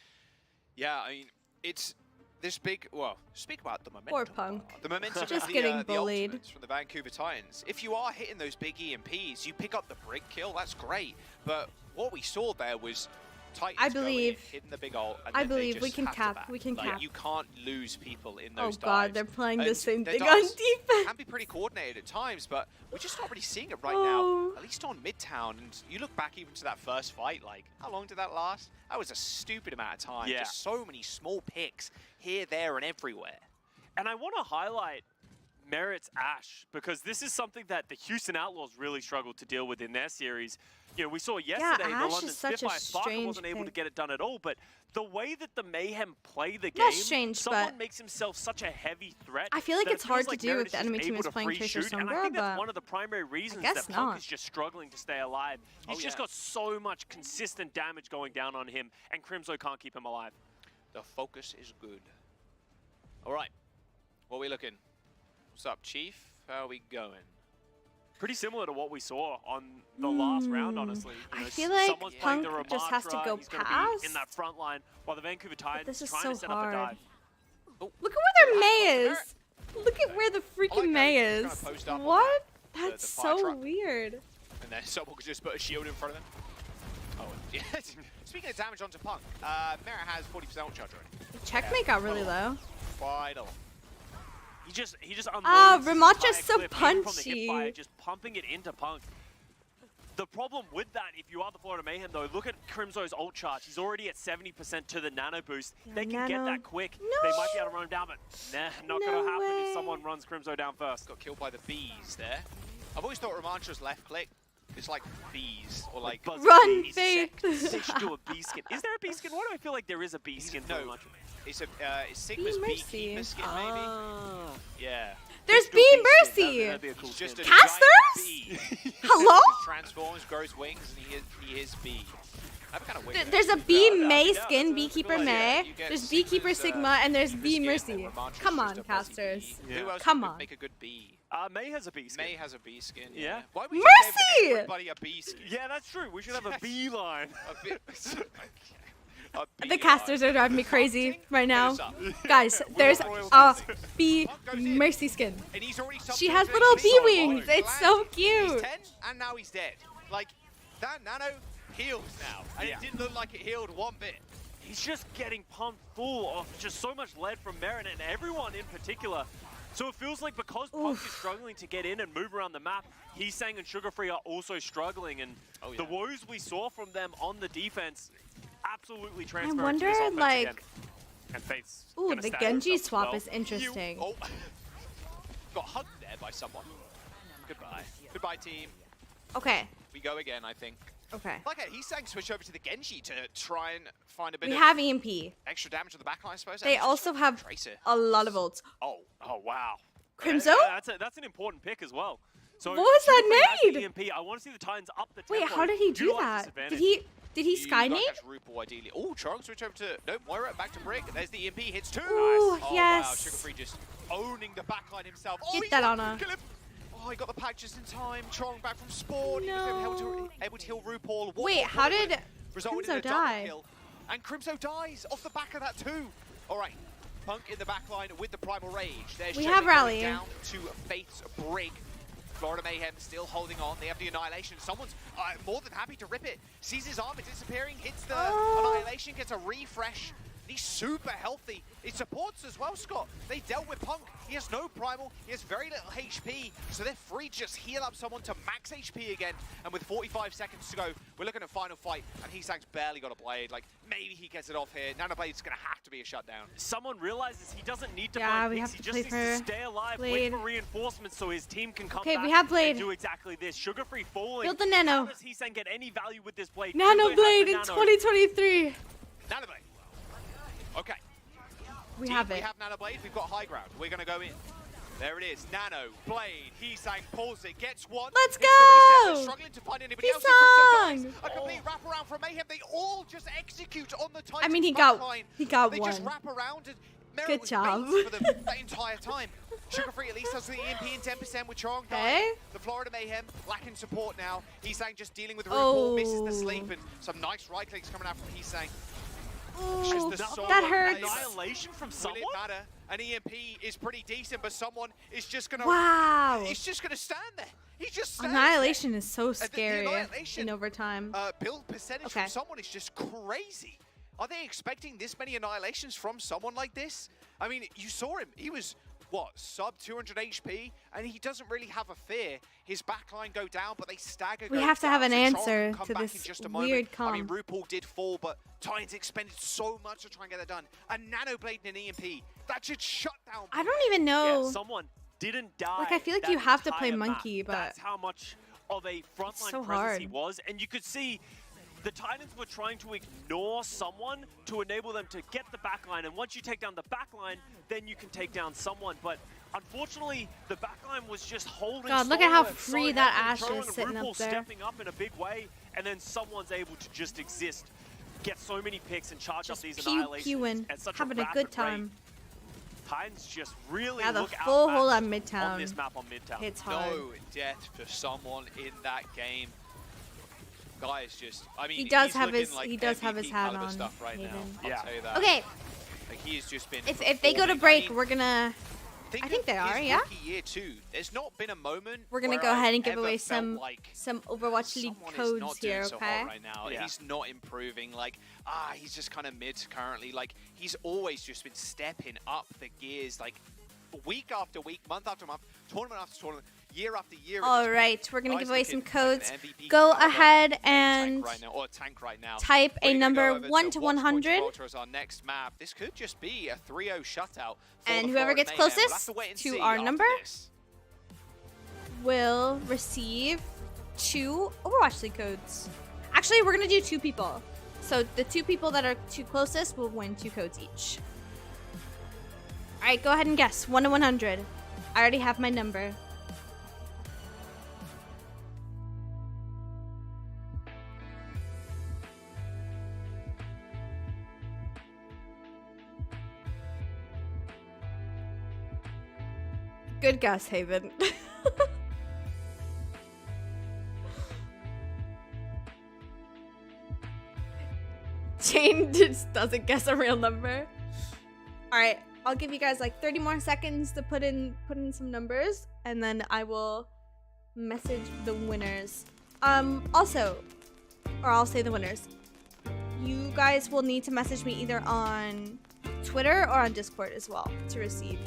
Yeah, I mean, it's this big. Well, speak about the momentum. Poor Punk. The momentum Just of the, getting the bullied. ultimates from the Vancouver Titans. If you are hitting those big EMPs, you pick up the brick kill. That's great. But what we saw there was Titans I going believe- in, hitting the big ult. And I then they believe we just can had to cap, back. we can Like, cap. You can't lose people in Oh those god, dives. they're playing the And same their thing on dives defense. can be pretty coordinated at times, but we're just not really seeing it right Oh. now, at least on Midtown. And you look back even to that first fight, like, how long did that last? That was a stupid amount of time. Yeah. Just so many small picks here, there, and everywhere. And I want to highlight Merit's Ash, because this is something that the Houston Outlaws really struggled to deal with in their series. You know, we saw yesterday the Ash London is such a Spitfire Sparker strange wasn't able to pick. get it done at all, but the way that the Mayhem play the Not game, strange, someone but makes himself such a heavy threat. I feel like that it's it hard feels to like do Merit if is the just enemy team able is to playing free Tracer shoot, and I Sombra, think that's but one of the primary reasons guess that Punk not. is just struggling to stay alive. He's just got so much consistent damage going down on him, and Crimzo can't keep him alive. The focus is good. All right, what are we looking? What's up, Chief? How are we going? Pretty similar to what we saw on the last round, honestly. You I know, feel like someone's playing Punk the just has to Ramattra, go he's gonna past. be in that front line, while the Vancouver Titans this is trying so to set up a hard. dive. Oh, Look at where their Yeah, May Merritt. is. Look at where the freaking how May he's is. just gonna post up on What? the That's fire so truck. weird. And then someone could just put a shield in front of them. Oh, yeah. Speaking of damage onto Punk, Merritt has 40% ult charge already. Checkmate got really low. Quite a lot. He just unloads Ah, his Ramatra's entire so clip, even from the punchy. hipfire, just pumping it into Punk. The problem with that, if you are the Florida Mayhem though, look at Crimzo's ult charge. He's already at 70% to the nano boost. They can get Nano. that quick. No. They might be able to run him down, but nah, not No gonna happen way. if someone runs Crimzo down first. Got killed by the bees there. I've always thought Ramantra's left click is like bees, or like... Buzz Run, bees. Faith. They should do a bee skin. Is there a bee skin? Why do I feel like there is a bee skin for No, Ramantra? it's a Sigma's Mercy. beekeeper skin, maybe? Ah. Yeah. There's Let's do a Bee bee skin. Mercy. That'd be a cool He's just a skin. Casters? giant bee. Hello? Just transforms, grows wings, and he is bee. That'd be kind of weird. There's a Bee Yeah, May yeah, skin, that's a Beekeeper cool idea. May. You get There's Beekeeper Sigma's, Sigma, and there's Beekeeper Bee skin, Mercy. and Ramantra's Come just on, a fuzzy casters. bee. Yeah. Who else Come would on. make a good bee? May has a bee skin. May has a bee skin. Yeah. Why would you Mercy! give everybody a bee skin? Yeah, that's true. We should have a bee line. A bit. A The bee casters line. are driving me crazy Hunting? right now. Hit us up. Guys, We're there's royal a fancy. Bee Punk goes in. Mercy skin. And he's already She has subjugated little his bee soul. wings. Glad It's so He's cute. 10 and now he's dead. Like, that nano heals now. And Yeah. it didn't look like it healed one bit. He's just getting pumped full of just so much lead from Merritt and everyone in particular. So it feels like because Punk is struggling to get in and move around the map, Heesang and Sugar Free are also struggling. And Oh, yeah. the woes we saw from them on the defense absolutely transfer wonder, to this offense like- again. And Faith's Ooh, gonna the stab Genji himself as swap well. is interesting. Oh. Got hugged there by someone. Goodbye. Goodbye, team. Okay, We go again, I think. okay. Like, Heesang switch over to the Genji to try and find a bit We of have EMP. extra damage on the backline, I suppose. They And also have Tracer. a lot of ults. Oh wow. Crimzo? Yeah, that's an important pick as well. So What was Sugar that Free has the nade? EMP. I want to see the Titans up the Wait, tempo, how did he do utilize that? this advantage. Did he sky You gotta nade? catch RuPaul ideally. Oh, Chong switch over to Moira, back to Brig. There's the EMP, hits two. Ooh, Oh, wow, yes. Sugar Free just owning the backline himself. Oh, Get he's that got- on her. kill him. Oh, he got the pack just in time. Chong back from spawn. He was able to heal RuPaul. One Wait, more how bullet did resulted Crimzo in a double die? kill. And Crimzo dies off the back of that too. All right, Punk in the backline with the Primal Rage. There's We Shelly have going Rally. down to Faith's Brig. Florida Mayhem still holding on. They have the Annihilation. Someone's more than happy to rip it. Sees his armor disappearing, hits the Annihilation, gets a refresh. He's super healthy. It supports as well, Scott. They dealt with Punk. He has no primal. He has very little HP. So they're free to just heal up someone to max HP again. And with 45 seconds to go, we're looking at final fight. And Heesang's barely got a blade. Like, maybe he gets it off here. Nanoblade's going to have to be a shutdown. Someone realizes he doesn't need to Yeah, find we picks. have He to just play needs to for stay alive, Blade. wait for reinforcements so his team can come Okay, back we have Blade. and do exactly this. Sugar Free falling. Build the Nano. How does Heesang get any value with this blade? Nano Crimzo has Blade the in Nano. 2023. Nanoblade. Okay. We Team, have it. We have Nanoblade. We've got high ground. We're going to go in. There it is. Nano, Blade, Heesang pulls it, gets one. Let's hits the reset. They're go! struggling to find anybody else. Heesang! Crimzo dies. A complete wraparound from Mayhem. They all just execute on the Titans. I mean, he got backline. one. They just wrap around and Merritt Good was job. bait for the entire time. Sugar Free at least has the EMP in 10% with Chong dying. Okay. The Florida Mayhem lacking support now. Heesang just dealing with RuPaul, Oh. misses the sleep, and some nice right clicks coming out from Heesang. It's just the That solo hurts. plays. Annihilation from Will someone? it matter? An EMP is pretty decent, but someone is just gonna. Wow. He's just gonna stand there. He just stands Annihilation is so the scary Annihilation, in overtime. Build percentage Okay. from someone is just crazy. Are they expecting this many annihilations from someone like this? I mean, you saw him. He was, what, sub 200 HP? And he doesn't really have a fear. His backline go down, but they stagger. We go have to have down, an so Tron answer can come to back this in just a weird moment. I mean, comp. RuPaul did fall, but Titans expended so much to try and get that done. A Nanoblade and an EMP. That should shut down. I don't even know. Yeah, someone didn't die. Like, I feel like that you have to play entire map. Monkey, but that's how much of a frontline so presence he hard. was, and you could see the Titans were trying to ignore someone to enable them to get the backline, and once you take down the backline, then you can take down someone. But unfortunately, the backline was just holding. God, look at how solid. So free it that had Ashe Tron is and sitting up RuPaul there. stepping up in a big way, and then someone's able to just exist, get so many picks, and charge Just up these pew annihilations pewing, at such having a a rapid good rate. time. Titans just really Yeah, the look full hold outmatched on Midtown on this map on Midtown. hits hard. No death for someone in that game. Guy is just, I mean, He does he's have looking his- like he does have his MVP hat caliber on, stuff right now. Hayden. I'll Yeah. tell you that. Okay, Like, he has just been. if they go to performing. break, I mean, we're gonna. I think of they are, his yeah? rookie year too. There's not been a moment. We're gonna where go ahead I've and give ever away felt like some Overwatch League someone is codes not doing here, so okay? hot right now. Yeah. He's not improving. Like, he's just kind of mid currently. Like, he's always just been stepping up the gears, like week after week, month after month, tournament after tournament, year after year. All right, we're gonna Guys give away looking some like codes. an MVP Go caliber ahead tank and right now, or tank right now. type We're a gonna number go over 1 to Watch 100. Gibraltar as our next map. This could just be a 3-0 shutout. For And the whoever Florida gets Mayhem. We'll have closest to wait and to see our after number this. will receive 2 Overwatch League codes. Actually, we're gonna do 2 people. So the 2 people that are 2 closest will win 2 codes each. All right, go ahead and guess 1 to 100. I already have my number. Good guess, Haven. Jane just doesn't guess a real number. All right, I'll give you guys like 30 more seconds to put in some numbers, and then I will message the winners. Also, or I'll say the winners. You guys will need to message me either on Twitter or on Discord as well to receive.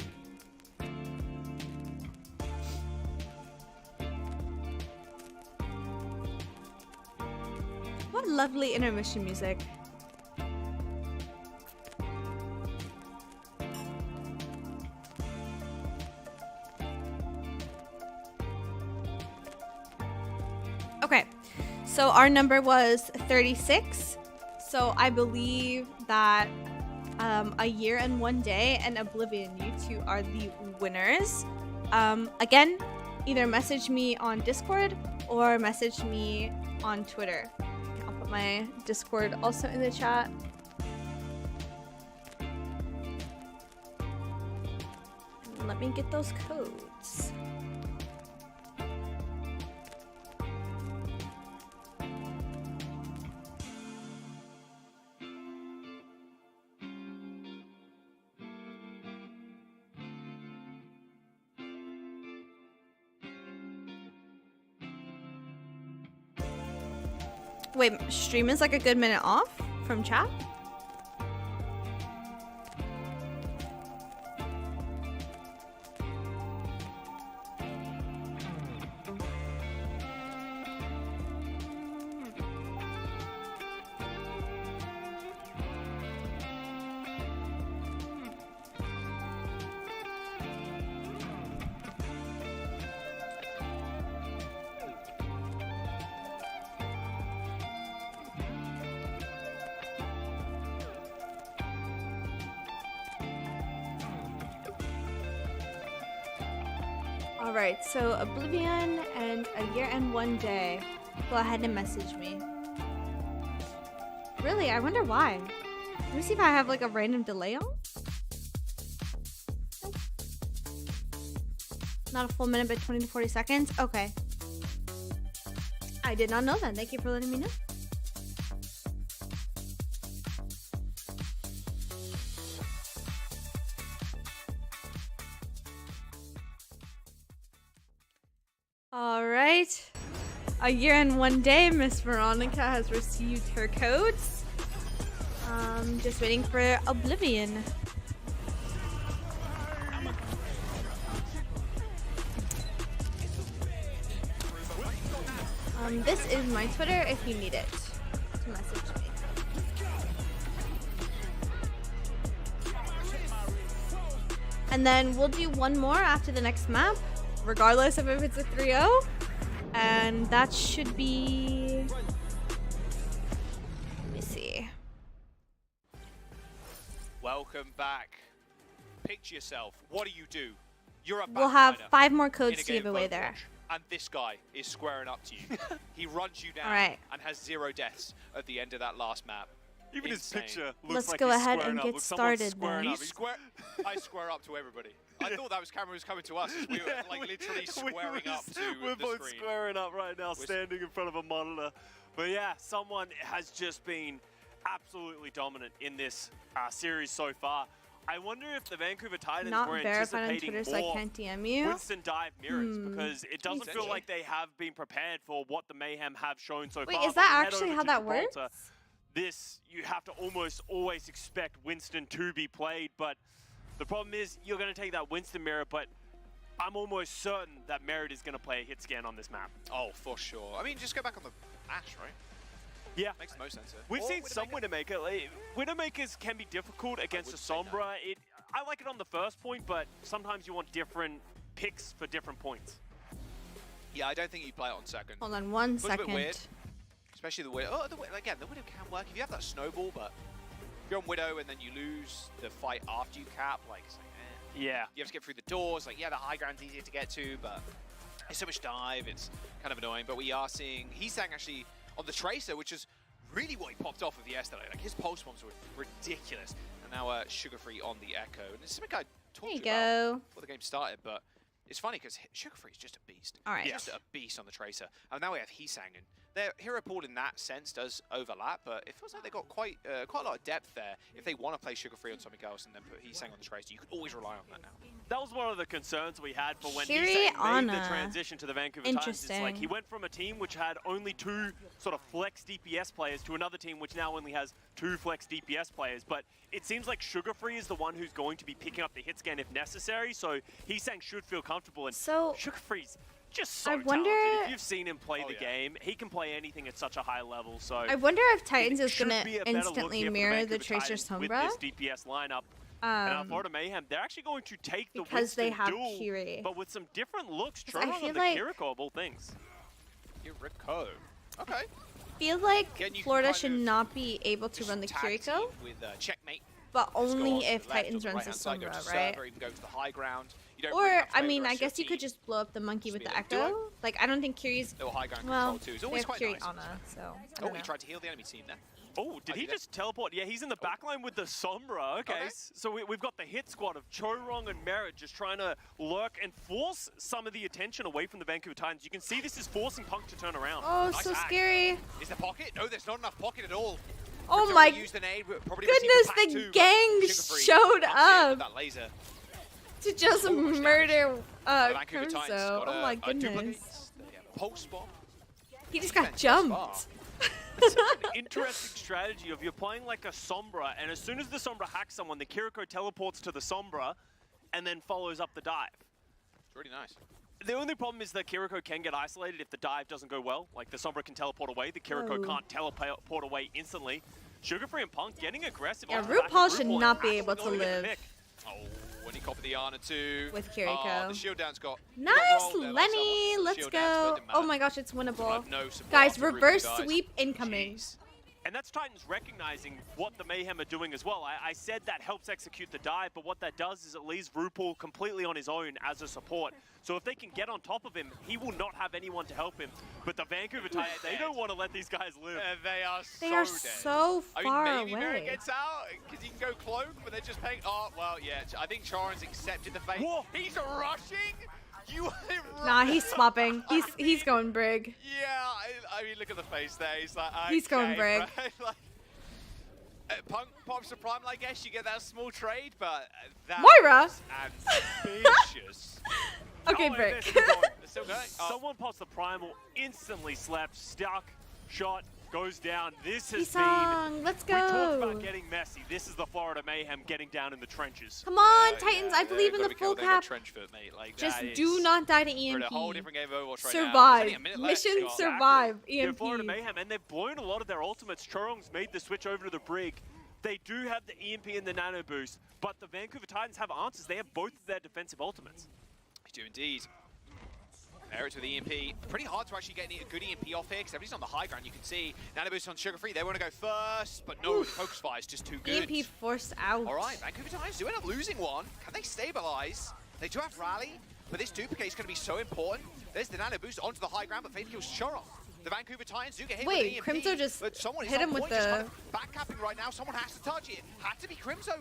What lovely intermission music. Okay, so our number was 36. So I believe that A Year and One Day and Oblivion, you two are the winners. Again, either message me on Discord or message me on Twitter. I'll put my Discord also in the chat. And let me get those codes. Wait, stream is like a good minute off from chat? Alright, so Oblivion and A Year and One Day. Go ahead and message me. Really? I wonder why. Let me see if I have like a random delay on. Nope. Not a full minute, but 20 to 40 seconds. Okay. I did not know that. Thank you for letting me know. All right. A year and 1 day, Miss Veronica has received her codes. Just waiting for Oblivion. This is my Twitter if you need it to message me. And then we'll do one more after the next map, regardless of if it's a 3-0. And that should be... Let me see. Welcome back. Picture yourself. What do? You're a We'll have backliner 5 more in codes a to game give of away there. Overwatch, and this guy is squaring up to you. He runs you down Alright. and has 0 deaths at the end of that last map. Even Insane. his picture looks Let's like go he's ahead squaring and up. get Looks someone started squaring then. up. He's square. I square up to everybody. I thought that was camera was coming to us. We were like literally squaring up to We're the both screen. squaring up right now, standing in front of a monitor. But yeah, someone has just been absolutely dominant in this series so far. I wonder if the Vancouver Titans Not were verified on anticipating Twitter, so I more can't DM you. Winston dive mirrors because it doesn't feel Okay. like they have been prepared for what the Mayhem have shown so Wait, far. is But that we head actually over how to that Gibraltar. works? This, you have to almost always expect Winston to be played, but the problem is you're going to take that Winston mirror, but I'm almost certain that Merit is going to play a hit scan on this map. Oh, for sure. I mean, just go back on the Ash, right? Yeah. Makes the most sense. We've Or seen Widowmaker. some Widowmaker. Widowmakers can be difficult against a would say that. Sombra. I like it on the first point, but sometimes you want different picks for different points. Yeah, I don't think you'd play it on second. Hold on 1 Looks a bit second. weird. Especially the Widow. Oh, again, the Widow can work if you have that snowball, but if you're on Widow and then you lose the fight after you cap, like, it's like Yeah. you have to get through the doors. Like, yeah, the high ground's easier to get to, but it's so much dive. It's kind of annoying. But we are seeing Heesang actually on the Tracer, which is really what he popped off of yesterday. Like, his pulse bombs were ridiculous. And now Sugar Free on the Echo. And it's something I talked There to you you about go. before the game started, but it's funny because Sugar Free is just a beast. All right. Just a beast on the Tracer. And now we have Heesang. And their hero pool in that sense does overlap, but it feels like they got quite a lot of depth there. If they want to play Sugar Free on something else and then put Heesang on the Tracer, you can always rely on that now. That was one of the concerns we had for when Kiri Heesang made the Ana. transition to the Vancouver Titans. It's like Interesting. he went from a team which had only 2 sort of flex DPS players to another team which now only has 2 flex DPS players. But it seems like Sugar Free is the one who's going to be picking up the hit scan if necessary, so Heesang should feel comfortable. And So- Sugar Free's just so I wonder- talented. If you've seen him play Oh, the yeah. game, he can play anything at such a high level. So I wonder if Titans is should going be a to better look instantly here for mirror the Vancouver Tracer Titans with Sombra. this DPS lineup. And Florida Mayhem, they're actually going to take the Because they Winston have duel, Kiri. but with some different looks. 'Cause I Churro feel and the like- Kiriko of all things. Kiriko. Okay. Feel like Again, you can Florida kind should of not be able to run the tag Kiriko, team with Checkmate. but Just go on only to if the left Titans or the runs the right-hand side, go to Sombra, server, right? or even go to the high ground. You don't really Or, have to I play mean, the I rest of guess your you could team. just blow up the monkey with Just the be able to do Echo. Like, I don't think Kiri's... Little high ground Well, control too. It's they always have quite Kiri nice. Ana, so... I Oh, don't he know. tried to heal the enemy team there. Oh, did I he do that. just teleport? Yeah, he's in the backline with the Sombra. Okay, Okay. so we've got the hit squad of Chorong and Merit just trying to lurk and force some of the attention away from the Vancouver Titans. You can see this is forcing Punk to turn around. Oh, Nice so hack. scary. Is there pocket? No, there's not enough pocket at all. Oh Crypto my used an aid, but probably received goodness, pack the too, but gang Sugar Free showed comes in with up that laser. to just Oh, much murder The Vancouver Titans Crimso. got Oh my a goodness. duplicate. They have a pulse bomb. He just got Defense thus far. jumped. It's such an interesting strategy of you're playing like a Sombra, and as soon as the Sombra hacks someone, the Kiriko teleports to the Sombra and then follows up the dive. It's really nice. The only problem is that Kiriko can get isolated if the dive doesn't go well. Like, the Sombra can teleport away, the Kiriko Oh. can't teleport away instantly. Sugar Free and Punk getting aggressive. Yeah, off the back of RuPaul should RuPaul not and be able to actually going live. get the pick. Oh, when he copied the Ana too. With Kiriko. The shield down's got. Nice, got rolled there by Lenny. someone. Let's Shield dance, but it go. didn't Oh matter. my gosh, it's winnable. No support Guys, after Ruben reverse dies. sweep incoming. Jeez. And that's Titans recognizing what the Mayhem are doing as well. I said that helps execute the dive, but what that does is it leaves RuPaul completely on his own as a support. So if they can get on top of him, he will not have anyone to help him. But the Vancouver Titans, they don't want to let these guys live. They are They so are dead. so far I mean, maybe Merritt away. gets out because he can go cloak, but they're just paying. Oh, well, yeah. I think Charon's accepted the fate. Whoa. He's rushing. You. Nah, he's swapping. He's going Brig. Yeah, I mean, look at the face there. He's like, He's going okay, Brig. right? Like, Punk pops the Primal, I guess you get that small trade, but that Moira! was ambitious. Okay, Oh, and Brig. there's the goal. still going. Someone pops the primal, instantly slept, stuck, shot, goes down. This has Song, let's We talked go. about getting messy. This is the Florida Mayhem getting down in the trenches. Come on, Titans. I believe in the full cap. Trench foot, mate. Like, Just that do is- not die to We're in a whole EMP. different game of Overwatch right now. There's Survive. only a minute left. Mission Scott. survive. Yeah, EMP. Florida Mayhem, and they've blown a lot of their ultimates. Chorong's made the switch over to the Brig. They do have the EMP and the nano boost, but the Vancouver Titans have answers. They have both of their defensive ultimates. They do indeed. Merritt with EMP. Pretty hard to actually get a good EMP off here because everybody's on the high ground. You can see Nano Boost on Sugar Free. They want to go first, but no, the focus fire is just too good. EMP forced out. All right, Vancouver Titans do end up losing one. Can they stabilize? They do have Rally, but this duplicate is going to be so important. There's the Nano Boost onto the high ground, but Faith kills Chorong. The Vancouver Titans do get hit Wait, with an EMP, Crimzo just but someone hit is on him with point, just the- kind of backcapping right now. Someone has to touch it. Had to be Crimzo.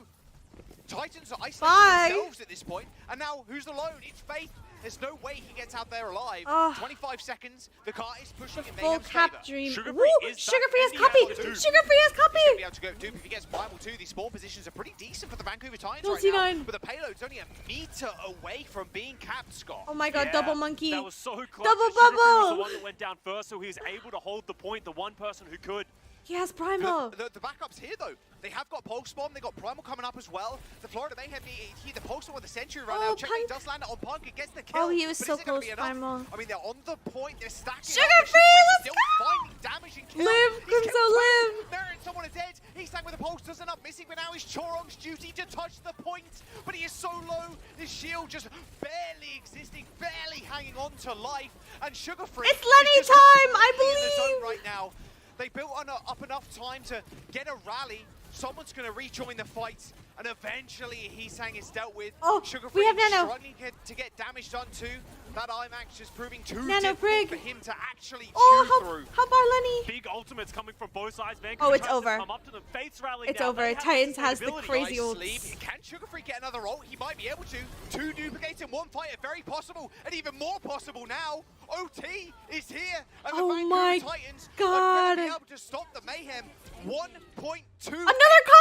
Titans are Bye. isolating themselves at this point, and now who's alone? It's Faith. There's no way he gets out there alive. Oh. 25 seconds. The car is pushing in Full Mayhem's cap favor. dream. Sugar Woo! Free is Sugar back Free has and he has copy. to do. Sugar Free has He's going to be copy. able to go dupe if he gets Primal 2. These spawn positions are pretty decent for the Vancouver Titans Don't right see now. nine. But the payload's only a meter away from being capped, Scott. Oh my God, Yeah, double monkey. That was so close. Double Sugar Free was bubble. the one that went down first, so he was able to hold the point, the one person who could. He has primal. The backup's here, though. They have got Pulse Bomb. They got Primal coming up as well. The Florida Mayhem need the Pulse Bomb with the Sentry right Oh, now. Checkmate Punk. does land it on Punk. It gets the kill. Oh, he was but so is it gonna close, be enough? Primal. I mean, they're on the point. They're stacking Sugar up. Free, let's still go! finding damage and kill. Live, He's Crimzo, killed live! Punk. Merritt, someone is dead. He's sang with the Pulse. Does end up missing, but now it's Chorong's duty to touch the point. But he is so low. His shield just barely existing, barely hanging on to life. And Sugar Free It's Lenny is just time, I completely in the zone believe. right now. They built up enough time to get a rally. Someone's going to rejoin the fight, and eventually Heesang is dealt with. Oh, Sugar we Free have Nano. struggling to get damage done too. That IMAX just proving too Nano difficult Brig. for him to actually Oh, chew through. how about Lenny? Big ultimates coming from both sides. Vancouver Oh, it's Titans over. Come up to them. Faith's rally It's now. over. They have Titans has the sustainability. crazy Nice ults. sleep. Can Sugar Free get another ult? He might be able to. 2 duplicates in one fight are very possible, and even more possible now. OT is here, and Oh the Vancouver my Titans God. are going to be able to stop the Mayhem. 1.2 Another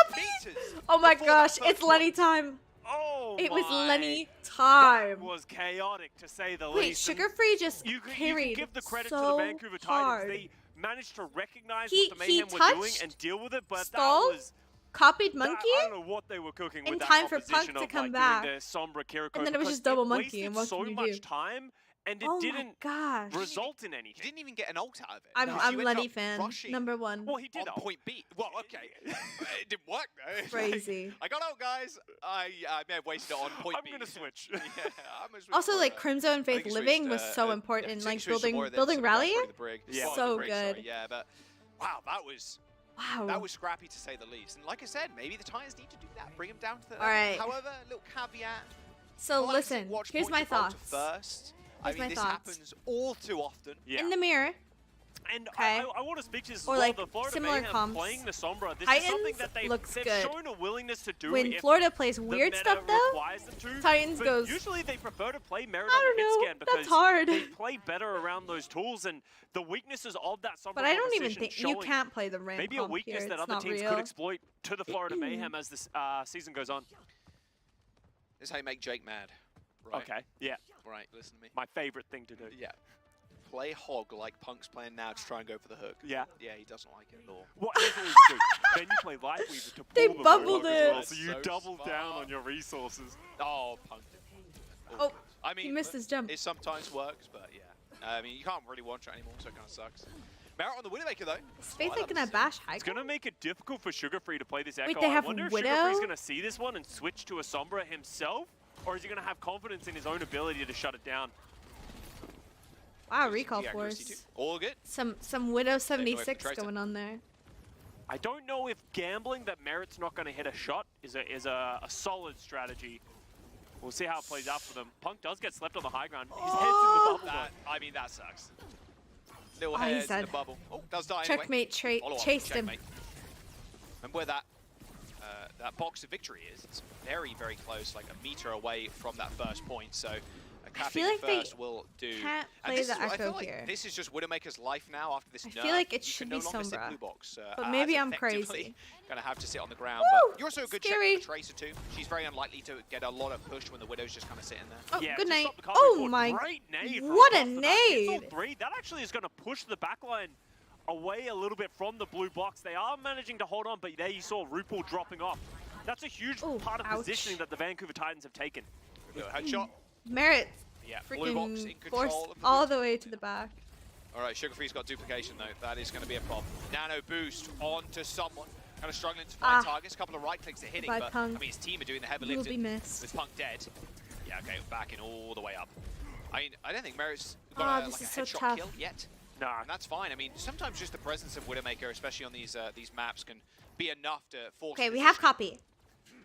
copy? meters Oh my before gosh, that first it's Lenny time. Oh, It was my. Lenny That time. was chaotic, to say the Wait, least. and Sugar Free just You can carried give the credit so to the Vancouver hard. Titans. They managed to recognize He- what the he Mayhem were doing touched, and deal with it, but stalled, that was... Copied that- monkey, I don't know what they were cooking in with that time for Punk composition to of, come like, back. doing the Sombra Kiriko, And then it was because just double monkey, wasted and what so can you much do? time, and it oh my didn't gosh. result in He anything. didn't even get an ult out of it. I'm He I'm ended Lenny up fan, rushing #1. Well, he did on ult. point B. Well, okay. It didn't work though. Crazy. I got out, guys. I may have wasted it on point I'm B. gonna switch. Yeah, I'm gonna switch Also, for, like Crimzo and I Faith think he Living switched, was so yeah, important, I think like he switched to more building than Rally. the Brig. Yeah. Well, So the Brig, sorry, good. yeah, but wow, that was Wow. scrappy to say the least. And like I said, maybe the Titans need to do that. Bring them down to the All right. However, a little caveat. So classic listen, watch here's point my to falter thoughts. First. I Here's mean, my this thoughts. happens all too often. Yeah. In the mirror, And Okay. I want to speak to this as Or, well. like, The Florida similar Mayhem comps. playing the Sombra. This Titans is something that they've looks good. shown a willingness to do. when if Florida plays the weird meta stuff though, requires them to. Titans but goes, Usually they prefer to play Merit I on the hit don't know, scan because that's hard. they play better around those tools and the weaknesses of that Sombra but I don't even composition think showing you can't play the ramp maybe a comp weakness here. that It's other not teams real. could exploit to the Florida Mayhem as this season goes on. This is how you make Jake mad. Right. Okay, yeah, Right, listen to me. my favorite thing to do. Yeah. Play hog like Punk's playing now to try and go for the hook. Yeah. Yeah, he doesn't like it at all. What here's what we do. Then you play Light Weaver to pull They the bubbled hook as well, it. so you So double down smart. on your resources. Oh, Punk. Oh, I mean, he missed his jump. It sometimes works, but yeah. I mean, you can't really watch it anymore, so it kind of sucks. Merritt on the Widowmaker, though. Is Faith Oh, I like love gonna this. bash high It's going to make it difficult for Sugar Free to play this Echo. Wait, they have I wonder if Widow? Sugar Free's going to see this one and switch to a Sombra himself, or is he going to have confidence in his own ability to shut it down? Wow, recall Yeah, accuracy too. force. All good. Some Widow 76 Tracer. going on there. I don't know if gambling that Merritt's not going to hit a shot is a solid strategy. We'll see how it plays out for them. Punk does get slept on the high ground. His head's in the bubble. That, I mean, that sucks. Little Oh, he's heads in the dead. bubble. Oh, does die anyway. Checkmate Follow on, chased him. checkmate. Remember where that box of victory is? It's very, very close, like a meter away from that first point. So A capping feel like they first will do. can't And play this the is, I Echo feel like here. this is just Widowmaker's life now after this I nerf. feel like it You should can be no longer sit Sombra. blue box, But as maybe I'm effectively crazy. Gonna have to sit on the ground. Woo! But you're also a good Scary. check for Tracer too. She's very unlikely to get a lot of push when the Widow's just kind of sitting there. Oh, Yeah, good to night. stop the Oh comeback my. forward. Great nade from What a across the back. It's all nade. three. That actually is going to push the backline away a little bit from the blue box. They are managing to hold on, but there you saw Rupal dropping off. That's a huge Ooh, part of ouch. positioning that the Vancouver Titans have taken. Headshot. Merit Yeah, blue box in freaking control forced of the all blue the way to the back. All right, Sugarfree's got duplication though. That is going to be a problem. Nano boost onto someone. Kind of struggling to find targets. A couple of right clicks are hitting, Goodbye, but Punk. I mean his team are doing the heavy You will lifting. be missed. With Punk dead. Yeah, okay, backing all the way up. I mean, I don't think Merit's Ah, got this like a is so headshot tough. kill yet. Nah, And that's fine. I mean, sometimes just the presence of Widowmaker, especially on these maps, can be enough to force. Okay, we position. have copy.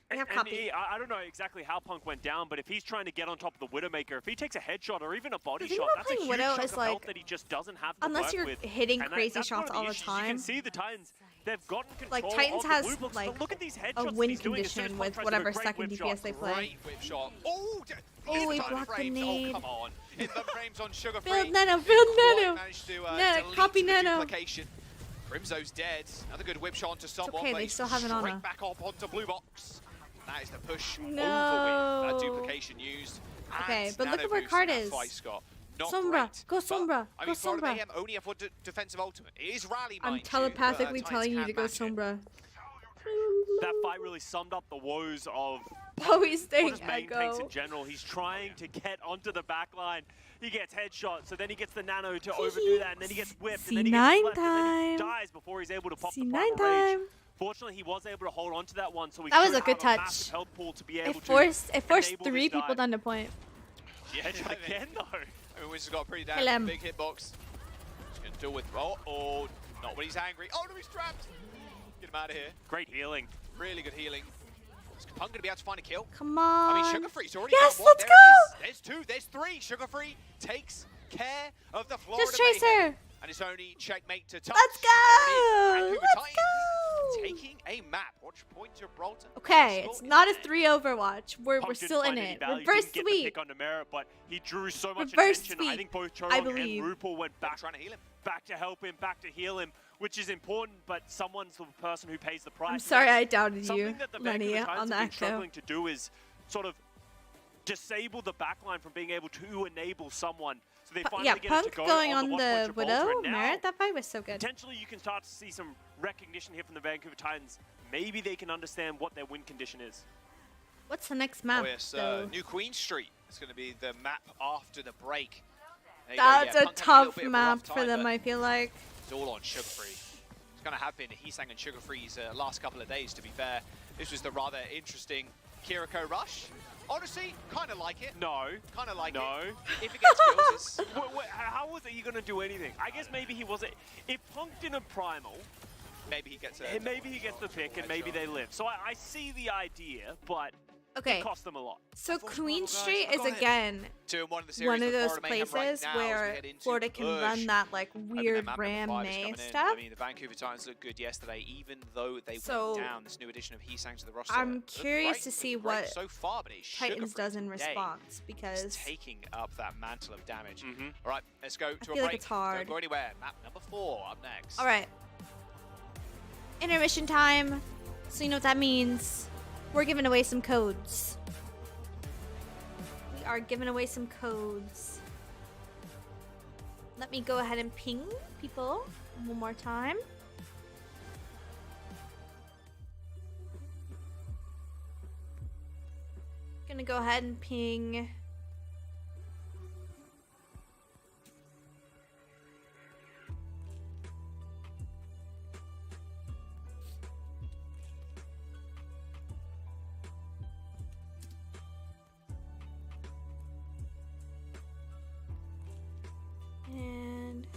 We have and copy. I don't know exactly how Punk went down, but if he's trying to get on top of the Widowmaker, if he takes a headshot or even a body The thing shot, about that's a playing huge Widow chunk is, of health like, that he just doesn't have to unless work you're with. hitting And crazy that's one shots of the all the issues. You time. can see the Titans, they've gotten control Like, Titans of the has, blue box, like, but look at these a headshots win he's doing as soon as condition Punk with tries to do a whatever great second whip DPS shot. they play. Great whip shot. Oh, Oh, in he the time blocked the frames. nade. Oh, come on. In the frames on Sugar Free. Build Nano, Didn't build quite Nano. manage to, Nano, delete copy the Nano. duplication. Crimzo's dead. Another good whip shot onto someone. okay, but they he's still have an straight honor. back up onto blue box. That is the push over with No. that duplication used. Okay, And but look Nano at where boost Card in that is. fight, Scott. Not Sombra, great, go but, Sombra, I go mean, Florida Sombra. Mayhem only have one defensive ultimate. It is rally, I'm mind you, but, telepathically Titans telling you can to go match it. Sombra. That fight really summed up the woes of Oh, he's what staying his main tanks in Echo. general. He's trying to get onto the back line. He gets headshot, so then he gets the Nano to overdo that, and then he gets whipped, and then he gets C9 flipped, and then he time. dies before he's able to pop the C9 primal time. rage. Fortunately, he was able to hold on to that one, so he That was should a good have touch. massive health pool to be able It forced to enable 3 this people dive. down to point. Yeah, Headshot again, though. I mean, Wiz has got a pretty Kill damn him. big hitbox. He's going to deal with. Oh, not when he's angry. Oh, no, he's trapped. Get him out of here. Great healing. Really good healing. Is Punk going to be able to find a kill? Come on. I mean, Sugar Free's already Yes, got one. let's There it go. is. There's 2, there's 3. Sugar Free takes care of the Florida Just Mayhem. Tracer. And it's only checkmate to touch. Let's go. There it is. Vancouver Let's Titans go. taking a map. Watch point to Gibraltar. Okay, it's Still not in a it. 3 Overwatch. We're Punk didn't still in find any it. value, Reverse didn't get the sweep. pick on the merit, but he drew so much Reverse attention. I sweep, think both I Churong believe. and Rupal went They're back trying to heal him. back to help him, back to heal him, which is important, but someone's the person who pays the price. I'm sorry I That's doubted something you, that the Lenny, Vancouver on Titans the have been Echo. struggling to do is sort of disable the backline from being able to enable someone. So they finally Yeah, get it Punk to go going on on the, the one-point Gibraltar, Widow. and now Merit, that fight was so good. potentially you can start to see some recognition here from the Vancouver Titans. Maybe they can understand what their win condition is. What's the next map, Oh, yes. though? New Queen Street. It's going to be the map after the break. There you go, That's yeah, a Punk had little tough bit of a map rough for time, them, but I feel like. It's all on Sugar Free. It's going to have been Heesang and Sugar Free's last couple of days, to be fair. This was the rather interesting Kiriko rush. Honestly, kind of like it. No. Kind of like No. it. If it gets kills, it's... How was he going to do anything? I guess maybe he wasn't. If Punk didn't primal, Maybe he gets maybe he gets the pick and maybe they live. So I see the idea, but Okay, it cost them a lot. so Queen guys, Street I is got it. again 2-1 in the series one of for those Florida Mayhem right places now as we where head into Florida can push. run that like Hoping their weird map Ram number 5 is May coming in. stuff. I mean, the Vancouver Titans looked good yesterday, even though they So, went down. This new addition of Heesang to the roster. I'm looked curious great, to see looked great what so far, but it's Titans Sugar does in Free today. response, It's because taking up that mantle of damage. Mhm. All right, let's go to a feel break. like it's hard. Don't go anywhere. Map number 4 up next. all right, intermission time. So you know what that means. We're giving away some codes. We are giving away some codes. Let me go ahead and ping people one more time. Gonna go ahead and ping. And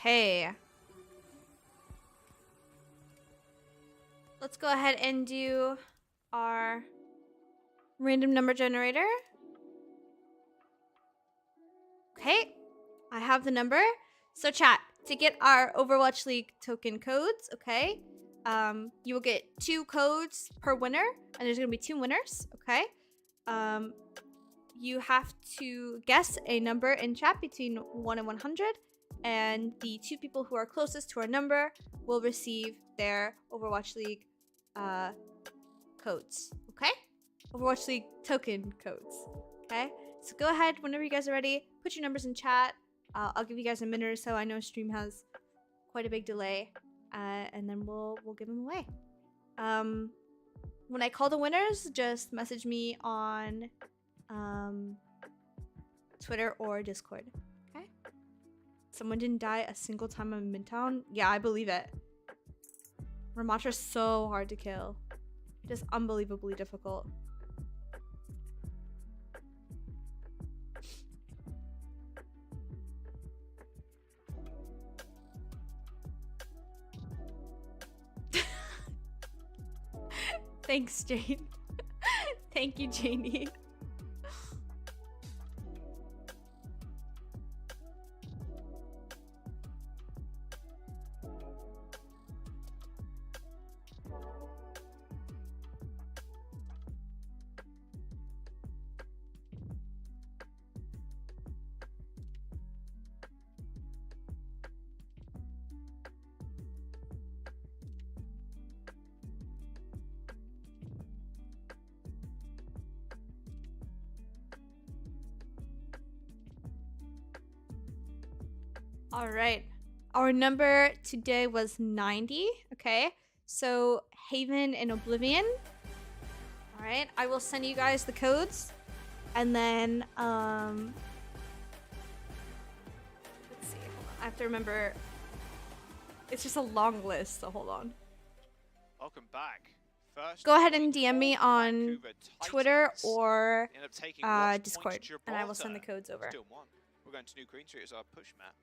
Okay. Let's go ahead and do our random number generator. Okay, I have the number. So chat, to get our Overwatch League token codes, okay, you will get 2 codes per winner, and there's gonna be 2 winners, okay? You have to guess a number in chat between 1 and 100, and the 2 people who are closest to our number will receive their Overwatch League codes, okay? Overwatch League token codes, okay? So go ahead whenever you guys are ready, put your numbers in chat. I'll give you guys a minute or so. I know stream has quite a big delay, and then we'll give them away. When I call the winners, just message me on Twitter or Discord. Okay. Someone didn't die a single time in Midtown. Yeah, I believe it. Ramatra's so hard to kill. Just unbelievably difficult. Thanks, Jane. Thank you, Janie. All right. Our number today was 90. Okay. So Haven and Oblivion. All right. I will send you guys the codes. And then, let's see. Hold on. I have to remember. It's just a long list. So hold on. Welcome back. First, go ahead and DM me on Vancouver Twitter Titans or end up taking lots of Discord. points to And I will send the Gibraltar. codes over. Still won. We're going to New Queen Street as our push map.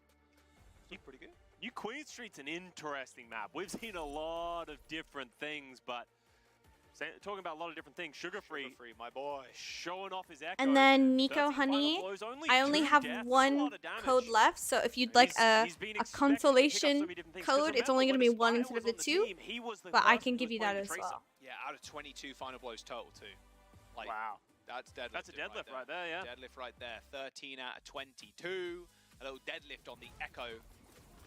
Looks pretty good. New Queen Street's an interesting map. We've seen a lot of different things, but talking about a lot of different things. Sugar-free, my boy. showing off his echo. And then Nico 13 final Honey, blows, I only 2 have deaths, a one lot of damage. code left. So if you'd like He's been a expecting to pick up so consolation many different things, 'cause code, it's remember, only going to when be one Aspire instead of was the on two. team, he was the But I first can who give was you that playing as the Tracer. well. Yeah, out of 22 final blows total too. Like, Wow. That's deadlift. That's a deadlift right there, yeah. Deadlift right there. 13 out of 22. A little deadlift on the Echo.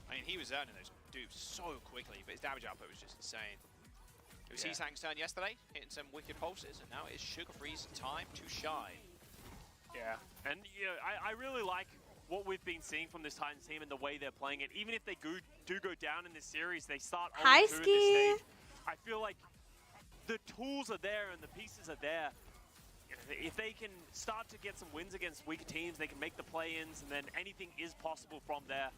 I mean, he was earning those dupes so quickly, but his damage output was just insane. It was Heesang's turn yesterday, hitting some wicked pulses, and now it's Sugar-free's time to shine. Yeah, and you know, I really like what we've been seeing from this Titans team and the way they're playing it. Even if they do go down in this series, they start on 2 at this Ski. stage. I feel like the tools are there and the pieces are there. If they can start to get some wins against weaker teams, they can make the play-ins, and then anything is possible from there.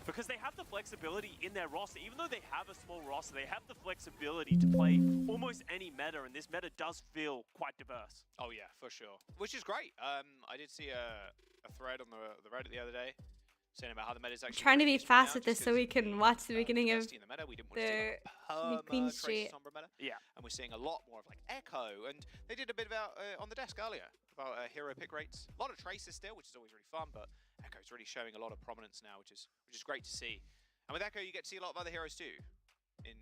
Because they have the flexibility in their roster. Even though they have a small roster, they have the flexibility to play almost any meta, and this meta does feel quite diverse. Oh yeah, for sure. Which is great. I did see a thread on the Reddit the other day saying about how the meta is actually Trying to be pretty decent right fast now, with this just so we 'cause can watch the beginning of diversity in the meta. We didn't want to see New Queen like Street. Sombra meta. Yeah. And we're seeing a lot more of like Echo, and they did a bit about on the desk earlier about hero pick rates. A lot of Tracer still, which is always really fun, but Echo's really showing a lot of prominence now, which is great to see. And with Echo, you get to see a lot of other heroes too, in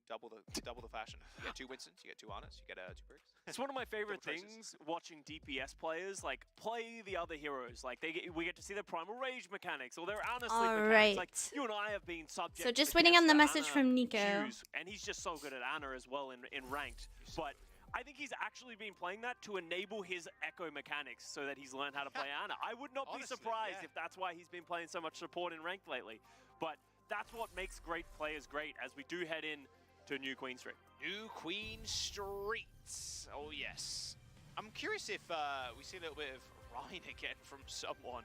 double the fashion. You get 2 Winstons, you get 2 Arnots, you get 2 Briggs. It's one of my favorite Double things watching DPS players like play the other heroes. Like we get to see their primal rage mechanics or their Ana sleep mechanics. Like you and I have been subject. So to just the waiting on the Kester message Ana from Nico. cues, and he's just so good at Ana as well in ranked. But I think he's actually been playing that to enable his Echo mechanics so that he's learned how to play Ana. I would not be Honestly, surprised yeah. if that's why he's been playing so much support in ranked lately. But that's what makes great players great as we do head in to New Queen Street. New Queen Street. Oh yes. I'm curious if we see a little bit of Ryan again from someone.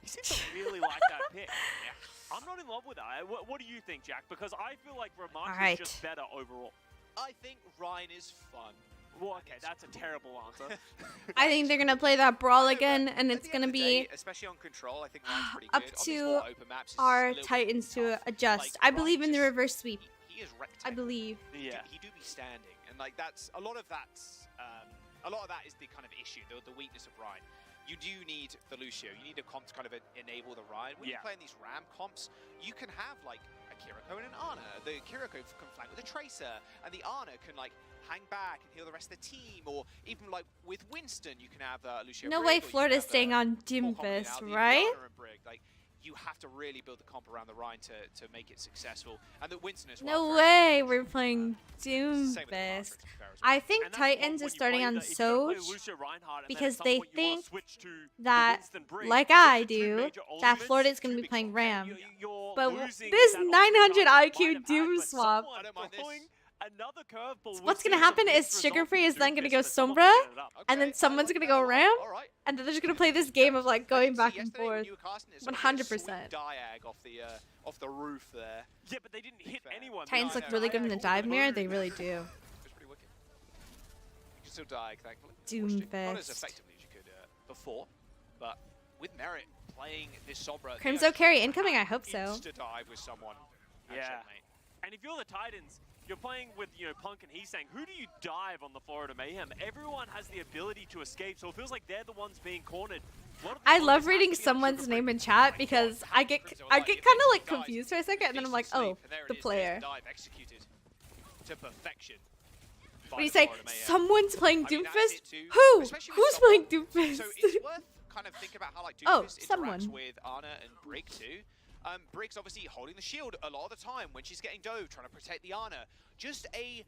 He seems to really like that pick. Yeah. I'm not in love with that. What do you think, Jack? Because I feel like Ramon's Alright. just better overall. I think Ryan is fun. Well, okay, that's a terrible answer. I think they're gonna play that brawl again, and At it's the end gonna of the be day, especially on control, I think Ryan's pretty up good. On these more open maps, it's a our little bit Titans to tough. adjust. Like, I believe in the Ryan reverse sweep. He is I rectangle. believe. Yeah. He do be standing, and like that's a lot of that's a lot of that is the kind of issue, the weakness of Ryan. You do need the Lucio. You need a comp to kind of enable the Ryan. When you're playing these Ram comps, you can have like a Kiriko and an Ana. The Kiriko can flank with a Tracer, and the Ana can like hang back and heal the rest of the team. Or even like with Winston, you can have Lucio. No Brig, way or you Florida's can have, staying on full combo now, Doomfist, the right? Ana and Brig. Like, you have to really build the comp around the Ryan to make it successful. And the Winston as well. No way we're playing Same with the Doomfist. Valkyrie, to be fair as well. I think And that's Titans when is you starting play on the- if you're gonna play Soj Lucio Reinhardt and then because at some they point you wanna think switch to the that, Winston Brig, like those are I two do, major that ultimates. Florida's gonna Two be big playing comps. Ram. You're But losing this that 900 ultimate IQ might have had, Doom but swap. someone I don't mind this. throwing another curveball. What's We've gonna seen happen some is mixed Sugar results Free from is then gonna Doomfist, go but someone Sombra, can get it up. and then Okay, I someone's like gonna that go a lot. Ram, All right. and then they're just gonna play this game of like going back and Yesterday when forth. you were casting it, someone 100%. did a sweet diag off the roof there. Yeah, but they didn't hit fair. anyone. Titans I look know, really I good in the know. dive mirror. They Boom. really do. It was pretty wicked. You can still diag, thankfully. Not as Doomfist. effectively as you could before, but with Merit playing this Sombra. Crimso carry incoming. I hope so. Insta dive with someone. and Yeah. checkmate. And if you're the Titans, you're playing with, Punk and he's saying, who do you dive on the Florida Mayhem? Everyone has the ability to escape, so it feels like they're the ones being cornered. A lot of the I focus love has reading to be on some's Sugar name Free. in chat because I get kind of like confused for a second, and then I'm like, oh, the player. Dive executed to perfection. When you say someone's playing I mean, that's Doomfist, it too, who? especially with Who's playing someone- Doomfist? So it's worth kind of thinking about how like Oh, Doomfist interacts someone. with Ana and Brig too. Brig's obviously holding the shield a lot of the time when she's getting dove, trying to protect the Ana. Just a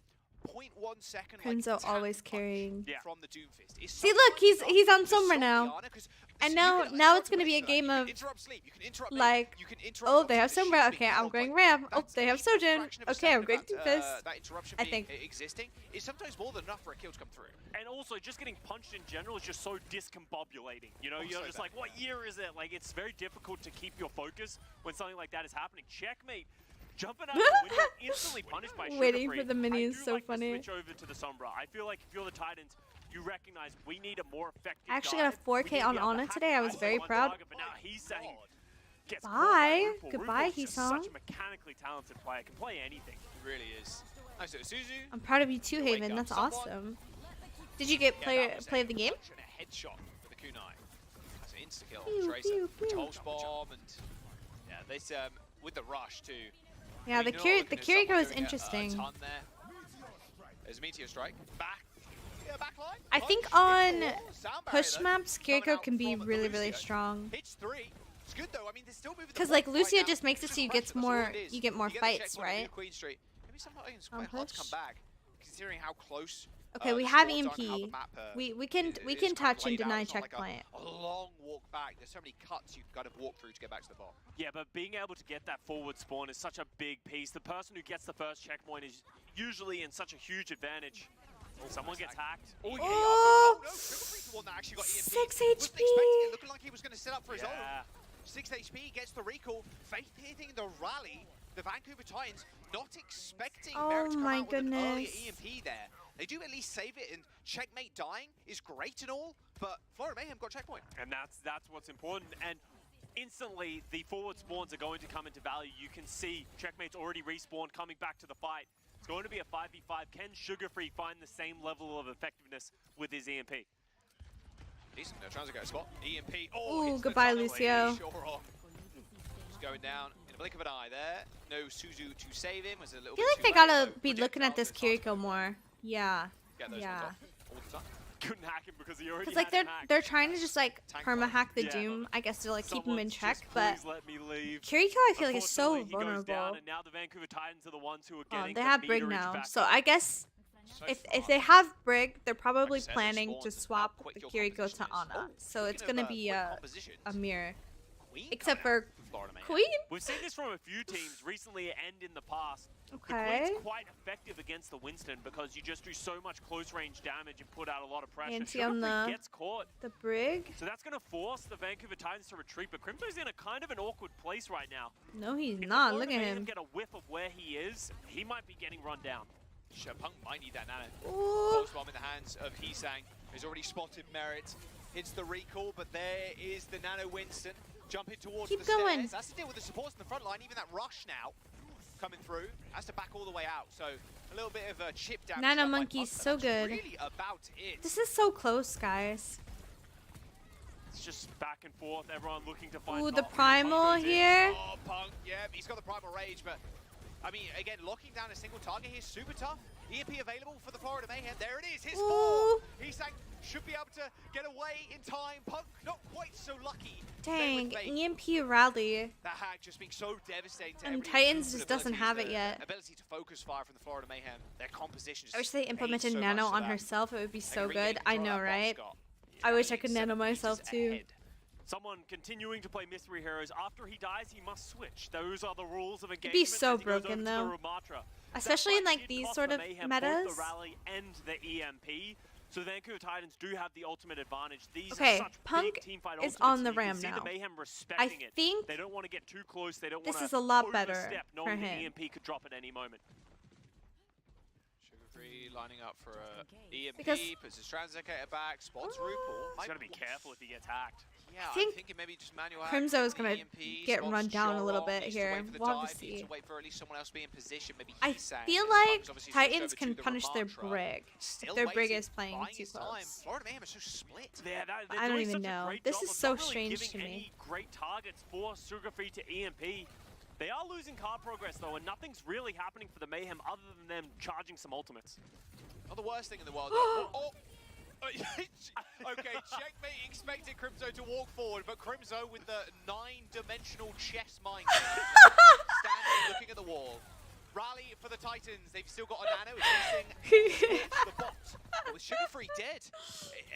0.1 second Crimso tap always punch carrying. Yeah. from the Doomfist. Is See, look, sometimes he's enough on to stop Sombra the now. Ana, 'cause And you now- can, now like, it's gonna be a you game can of, interrupt sleep, you can interrupt like, you can interrupt oh, they have the shield Sombra. being Okay, I'm held going on. Ram. Oh, That's they have even a Sojin. fraction of a Okay, I'm second going of that, Doomfist. that interruption I being think. existing is sometimes more than enough for a kill to come through. And also, just getting punched in general is just so discombobulating. You're so just bad. like, what year is it? Like, it's very difficult to keep your focus when something like that is happening. Checkmate. Jumping out of the window, instantly punished by Sugar Waiting Free. for the mini I is do so like the funny. switch over to the Sombra. I feel like if you're the Titans, you recognize we need a more effective I actually got a dive. 4K We need to be on able to Ana hack today. I was past very one proud. target, but now he's saying, gets caught Bye. by Rupal. Goodbye, Rupal's just Heesong. such a mechanically talented player. Can play anything. It really is. Nice, so Suzu. I'm proud of you too, Wake Haven. up That's someone. awesome. Did you get Yeah, play that was play a of the game? punch and a headshot for the kunai. That's an insta kill. Pew, Tracer, pew, pew. Pulse bomb, and yeah, this with the rush too. Yeah, the Kiriko is interesting. A ton there. There's a meteor strike. Back. Yeah, back line. I think Punch, on hit four, sound push barrier, maps, coming Kiriko out can be from the really, really Lucio. strong. Hits 3. It's good though. I mean, they're still moving. Because the like ball Lucio right now. just makes it It's so you just get pressure, that's all more, it is. you get more You the fights, checkpoint and right? do Queen Street. Maybe sometimes it's On quite hard to push. come back, considering how close. Okay, we the have squads are and how the EMP. map, We is can kind of touch and laid out. deny It's not like checkpoint. a long walk back. There's so many cuts you can kind of walk through to get back to the bot. Yeah, but being able to get that forward spawn is such a big piece. The person who gets the first checkpoint is usually in such a huge advantage. Someone gets hacked. Oh, yeah, Oh! no, Sugar Free's the one that actually got EMP. 6 Wasn't expecting HP. it, looking like he was going to set up for his own. Yeah. 6 HP, gets the recall. Faith hitting the rally. The Vancouver Titans not expecting Oh Merit to come my out with an earlier goodness. EMP there. They do at least save it, and checkmate dying is great and all, but Florida Mayhem got checkpoint. And that's what's important. And instantly, the forward spawns are going to come into value. You can see Checkmate's already respawned, coming back to the fight. It's going to be a 5v5. Can Sugar Free find the same level of effectiveness with his EMP? Decent, they're trying to get a spot. EMP, oh, Ooh, hits the goodbye, tunnel, Lucio. Sure off. Just going down in a blink of an eye there. No Suzu to save him. Was a little I feel bit like they too late, gotta though. be looking at this Projectile, Kiriko more. Yeah. Get those Yeah. ones off all the time. Couldn't hack him because he already Because like had him hacked. they're trying to just like Tank perma hack the Yeah. Doom, I guess, to like keep him in Someone's check. just, But please let me leave. Kiriko, I feel like is so Unfortunately, he goes down, vulnerable. and now the Vancouver Titans are the ones who are Oh, getting they the have Brig meterage now, back so up. I guess So if far, they have Brig, they're probably like I said, the planning to spawns and how swap quick the your Kiriko composition to is. Ana. Oh, So it's speaking gonna of, be quick a compositions, mirror, Queen except coming out for from Florida Mayhem. Queen. We've seen this from a few teams recently and in the past. The Okay. Queen's quite effective against the Winston because you just do so much close range damage and put out a lot of pressure. Anti Sugar on Free the- gets caught, The Brig? so that's going to force the Vancouver Titans to retreat. But Crimso's in a kind of an awkward place right now. No, he's If the not. Florida Look at Mayhem him. get a whiff of where he is, he might be getting run down. Punk might need that nano. Ooh. Pulse bomb in the hands of Heesang, who's already spotted Merit. Hits the recall, but there is the nano Winston. Jumping towards Keep the going. stairs. That's the deal with the supports in the front line. Even that rush now coming through has to back all the way out. So a little bit of a chip down. Nano Monkey's so good. Really about it. This is so close, guys. It's just back and forth. Everyone looking to find. Ooh, the Punk primal goes in. here. Oh, Punk, yeah, he's got the primal rage, but I mean, again, locking down a single target here is super tough. EMP available for the Florida Mayhem. There it is, his Ooh. four. Heesang should be able to get away in time. Punk not quite so lucky. Dang, Then with Mate, EMP rally. that hack just being so devastating to And every Titans team's just doesn't abilities, have it the yet. Ability to focus fire from the Florida Mayhem. Their composition. I wish they implemented so Nano much to on that. herself. It would be They so can regain good. I control know, of that box, right? Scott. I wish I Yeah, could 7 nano myself meters too. ahead. Someone continuing to play Mystery Heroes. After he dies, he must switch. Those are the rules of engagement. be so as he goes broken, over to though. the Ramatra. Especially That in, fight like, did these cost sort the of Mayhem metas. both the rally and the EMP. So the Vancouver Titans do have the ultimate advantage. These Okay, are such Punk big team fight is ultimates, on and the you can ram see now. the Mayhem respecting it. think They don't want to get too close. They don't this want to is a lot better overstep, for knowing him. the EMP could drop at any moment. Sugar Free lining up for a EMP, Because- puts his translocator back, spots RuPaul. He's got to be careful if he gets hacked. Yeah, I I'm think thinking maybe just manual Crimzo is hack, gonna EMP, get spots run down a little Choron, bit needs to here. wait for the We'll have to dive, needs see. to wait for at least someone else to be in position. Maybe I Heesang, feel as like Punk's obviously switched Titans over can to the punish their Ramatra. Brig Still if their Brig waiting, is playing buying too his time. close. Florida Mayhem is so split. Yeah, they're I don't doing even such a know. great This job is of so not really strange giving to me. any great targets for Sugar Free to EMP. They are losing card progress though, and nothing's really happening for the Mayhem other than them charging some ultimates. Not the worst thing in the world. Though. Okay, checkmate expected Crimzo to walk forward, but Crimzo with the 9-dimensional chess mind standing looking at the wall. Rally for the Titans. They've still got a nano. It's missing the bot. But with Sugar Free dead.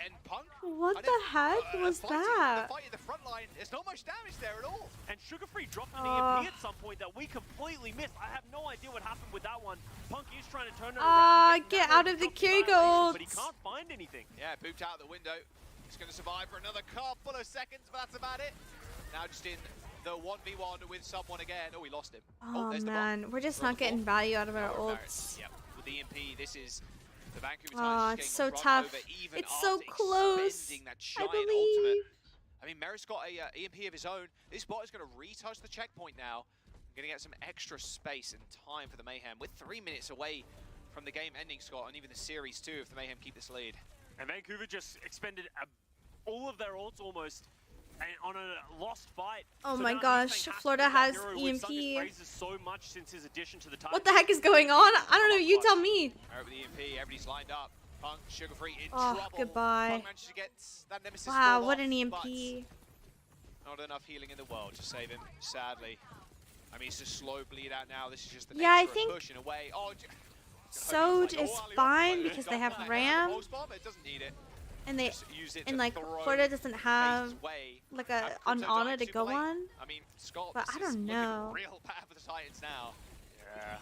And Punk. What I the don't- heck was fighting, that? The fight in the front line, there's not much damage there at all. And Sugar Free dropped an EMP at some point that we completely missed. I have no idea what happened with that one. Punk is trying to turn it around. Get out of the Kerrygold. But he can't find anything. Yeah, booped out the window. He's going to survive for another couple of seconds, but that's about it. Now just in the 1v1 with someone again. Oh, we lost him. Oh there's the man, bomb. we're just Broke not the getting bomb. value out of our Oh, ults. Yep, with the EMP, this is the Vancouver Aw, Titans it's just so getting run tough. over even It's so after close. expending that I giant believe. ultimate. I mean, Merritt's got a EMP of his own. This bot is going to retouch the checkpoint now. Going to get some extra space and time for the Mayhem. We're 3 minutes away from the game ending, Scott, and even the series too, if the Mayhem keep this lead. And Vancouver just expended all of their ults almost on a lost fight. Oh So my now gosh, Heesang has Florida to be that has hero who's sung his EMP. praises so much since his addition to the Titans. What the heck is going on? I don't know. You tell me. Alright, with the EMP, everybody's lined up. Punk, Sugar Free in Oh, trouble. goodbye. Punk managed to get that Nemesis Wow, fall what off, an but EMP. not enough healing in the world to save him, sadly. I mean, it's just slow bleed out now. This is just the Yeah, I nature of think pushing away. Oh, Soj is fine because they have Ram, It doesn't need it. and they Just use it and to like throw Florida doesn't have Faith's way. like Have a Crimzo an dying Ana to super go late. on. I mean, Scott, But this I is don't looking know. real bad for the Titans now. Yeah.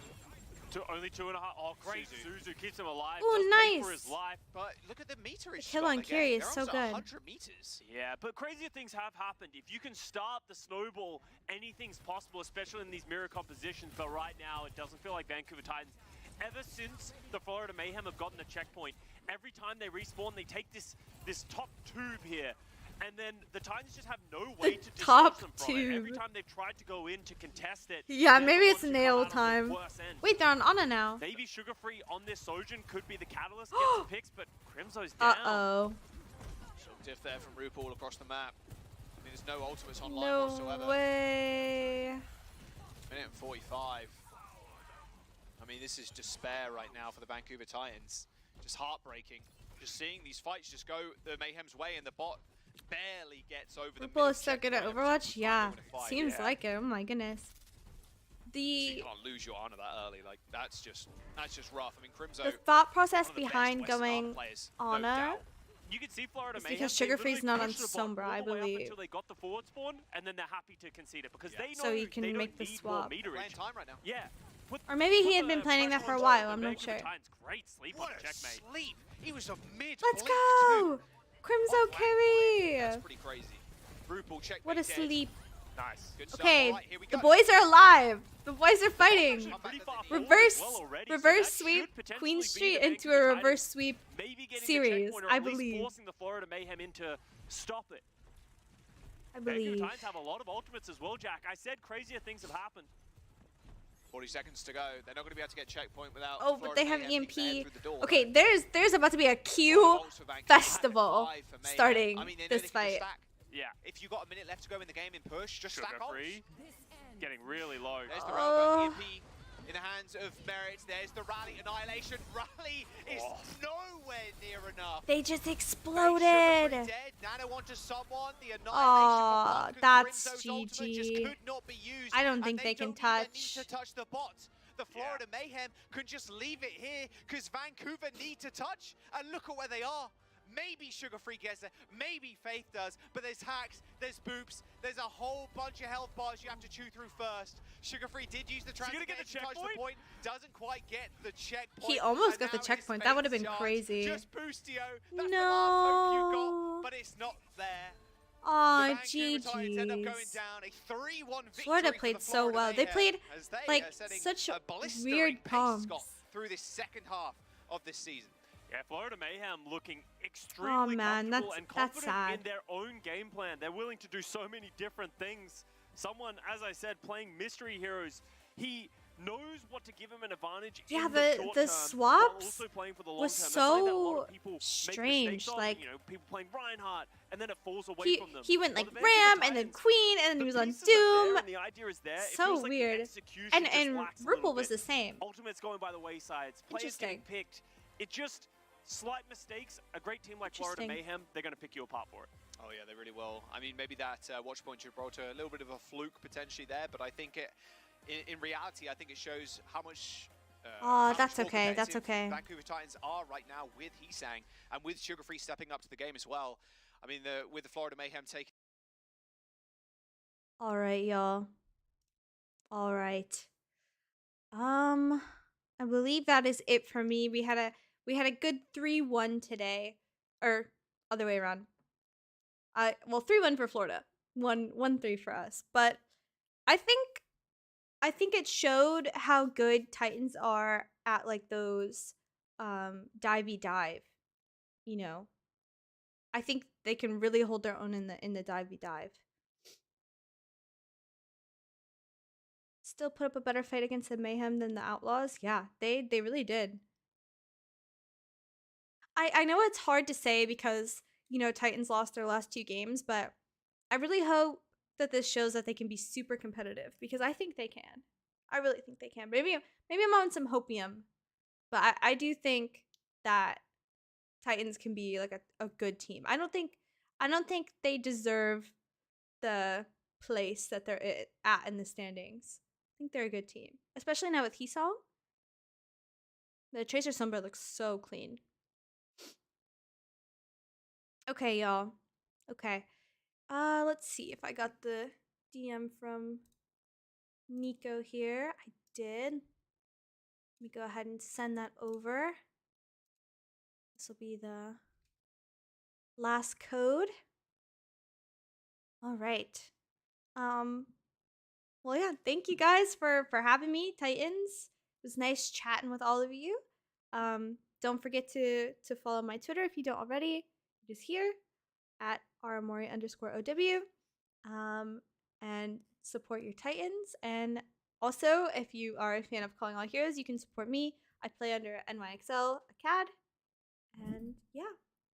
Only 2.5. Oh, great. Suzu keeps him alive. Ooh, does pay nice. for his life. But look at the meterage. kill Scott, on they're Kiri getting. is They're so almost good. 100 meters. Yeah, but crazier things have happened. If you can start the snowball, anything's possible, especially in these mirror compositions. But right now, it doesn't feel like Vancouver Titans. Ever since the Florida Mayhem have gotten the checkpoint, every time they respawn, they take this top tube here. And then the Titans just have no way to top dislodge them from it. Every tube. time they've tried to go in to contest it. Yeah, they're maybe the it's ones who come nail out on the time. worst end. Wait, they're on Ana now. Maybe Sugar Free on this Sojin could be the catalyst, get some picks, but Crimzo's down. Uh-oh. So diff there from RuPaul across the map. I mean, there's no ultimates online No whatsoever. way. Minute and 45. I mean, this is despair right now for the Vancouver Titans. Just heartbreaking. Just seeing these fights just go the Mayhem's way, and the bot barely gets over the People middle are so good at checkpoint. Overwatch? Just Yeah. can't win a fight. Seems yeah. like it. Oh my goodness. So you The can't lose your honor that early. Like that's just rough. I mean, Crimzo. the thought process one of the best behind Western going art players, no Ana doubt. You can see Florida It's Mayhem. because they Sugar Free's literally not on pushed the bot Sombra, all I the way up believe. until they got the forward spawn, and then they're happy to concede it because Yeah. they know So he can they make don't the need swap. more meterage. Playing time right now. Yeah. Or maybe he Put had been the planning that pressure for a on while, top of I'm the not Vancouver sure. Titans. Great sleep on What the a checkmate. sleep! He was a mid. Let's blink go! too. Crimzo That's carry! pretty crazy. RuPaul checkmate What a dead. sleep. Nice. Good stuff. Okay, All right, here we the go. boys are alive. The boys are fighting. Pretty far Reverse, forward as well already, so reverse that sweep should potentially Queen be the Street into Vancouver a Titans reverse sweep maybe getting the series, checkpoint, or I at least believe. forcing the Florida Mayhem into stop it. I Vancouver believe. Titans have a lot of ultimates as well, Jack. I said crazier things have happened. 40 seconds to go. They're not going to be able to get checkpoint without. Oh, but Florida they have Mayhem peeking their head EMP. through the door, Okay, though. there's about to be a Q Bolts for Vancouver, festival 5 for Mayhem. starting I mean, they know this they can just fight. stack. Yeah. If you got a minute left to go in the game in push, just stack Sugar ults. free. Getting really low. There's the Oh. Railgun EMP in the hands of Merritt. There's the Rally Annihilation. Rally is nowhere near enough. They just Sugar exploded. dead. Nano onto someone. The Annihilation Aw, from Blanca's that's Grimzo's ultimate just GG. could not be used. I don't and think they can don't even touch. need to touch the bots. The Florida Mayhem can just leave it here because Vancouver need to touch. And look at where they are. Maybe Sugar Free gets there, maybe Faith does, but there's hacks, there's boops, there's a whole bunch of health bars you have to chew through first. Sugar Free did use the he gonna get transformation the to touch the checkpoint? point, doesn't quite get the checkpoint. He almost and got the now it is checkpoint. That would have Faith's been chance. crazy. Just Boostio, that's the last hope you No. got, but it's not there. Aw, The Vancouver Titans end up going GG's. down, a 3-1 victory Florida for played the so Florida well. They Mayhem played, as they like, are setting such a blistering weird pace, comps. Scott, through this second half of this season. Yeah, Florida Mayhem looking extremely man, comfortable that's- and that's confident sad. in their own game plan. They're willing to do so many different things. Someone, as I said, playing mystery heroes, he knows what to give him an advantage Yeah, in the the short term, while swaps also playing for the long was term. That's something that a lot so of people make strange, mistakes on, like- you know, people playing Reinhardt, and then it falls away He from them. he went While like the Vancouver Ram and then Titans, Queen and then the he was on pieces are there Doom. and the idea is there. It So feels like the weird. execution And just lacks a little Ripple was bit. the same. Ultimates going by the wayside. Players getting Interesting. picked. It just slight mistakes. A great team like Florida Interesting. Mayhem, they're going to pick you apart for it. Oh yeah, they really will. I mean, maybe that watch point Gibraltar, a little bit of a fluke potentially there, but I think in reality, I think it shows how much. How much That's more okay, that's competitive okay. Vancouver Titans are right now with Heesang and with Sugar Free stepping up to the game as well. I mean, with the Florida Mayhem taking. All right, y'all. All right. I believe that is it for me. We had a good 3-1 today, or other way around. Well, 3-1 for Florida, 1-3 for us. But I think it showed how good Titans are at like those divey dive. You know, I think they can really hold their own in the divey dive. Still put up a better fight against the Mayhem than the Outlaws. Yeah, they really did. I know it's hard to say because, you know, Titans lost their last 2 games, but I really hope that this shows that they can be super competitive because I think they can. I really think they can. Maybe I'm on some hopium, but I do think that Titans can be like a good team. I don't think they deserve the place that they're at in the standings. I think they're a good team, especially now with Heesong. The Tracer Sombra looks so clean. Okay, y'all. Okay. Let's see if I got the DM from Nico here. I did. Let me go ahead and send that over. This will be the last code. All right. Well, yeah, thank you guys for having me, Titans. It was nice chatting with all of you. Don't forget to follow my Twitter if you don't already. It is here at Aramori_OW. And support your Titans. And also, if you are a fan of Calling All Heroes, you can support me. I play under NYXL Acad. And yeah.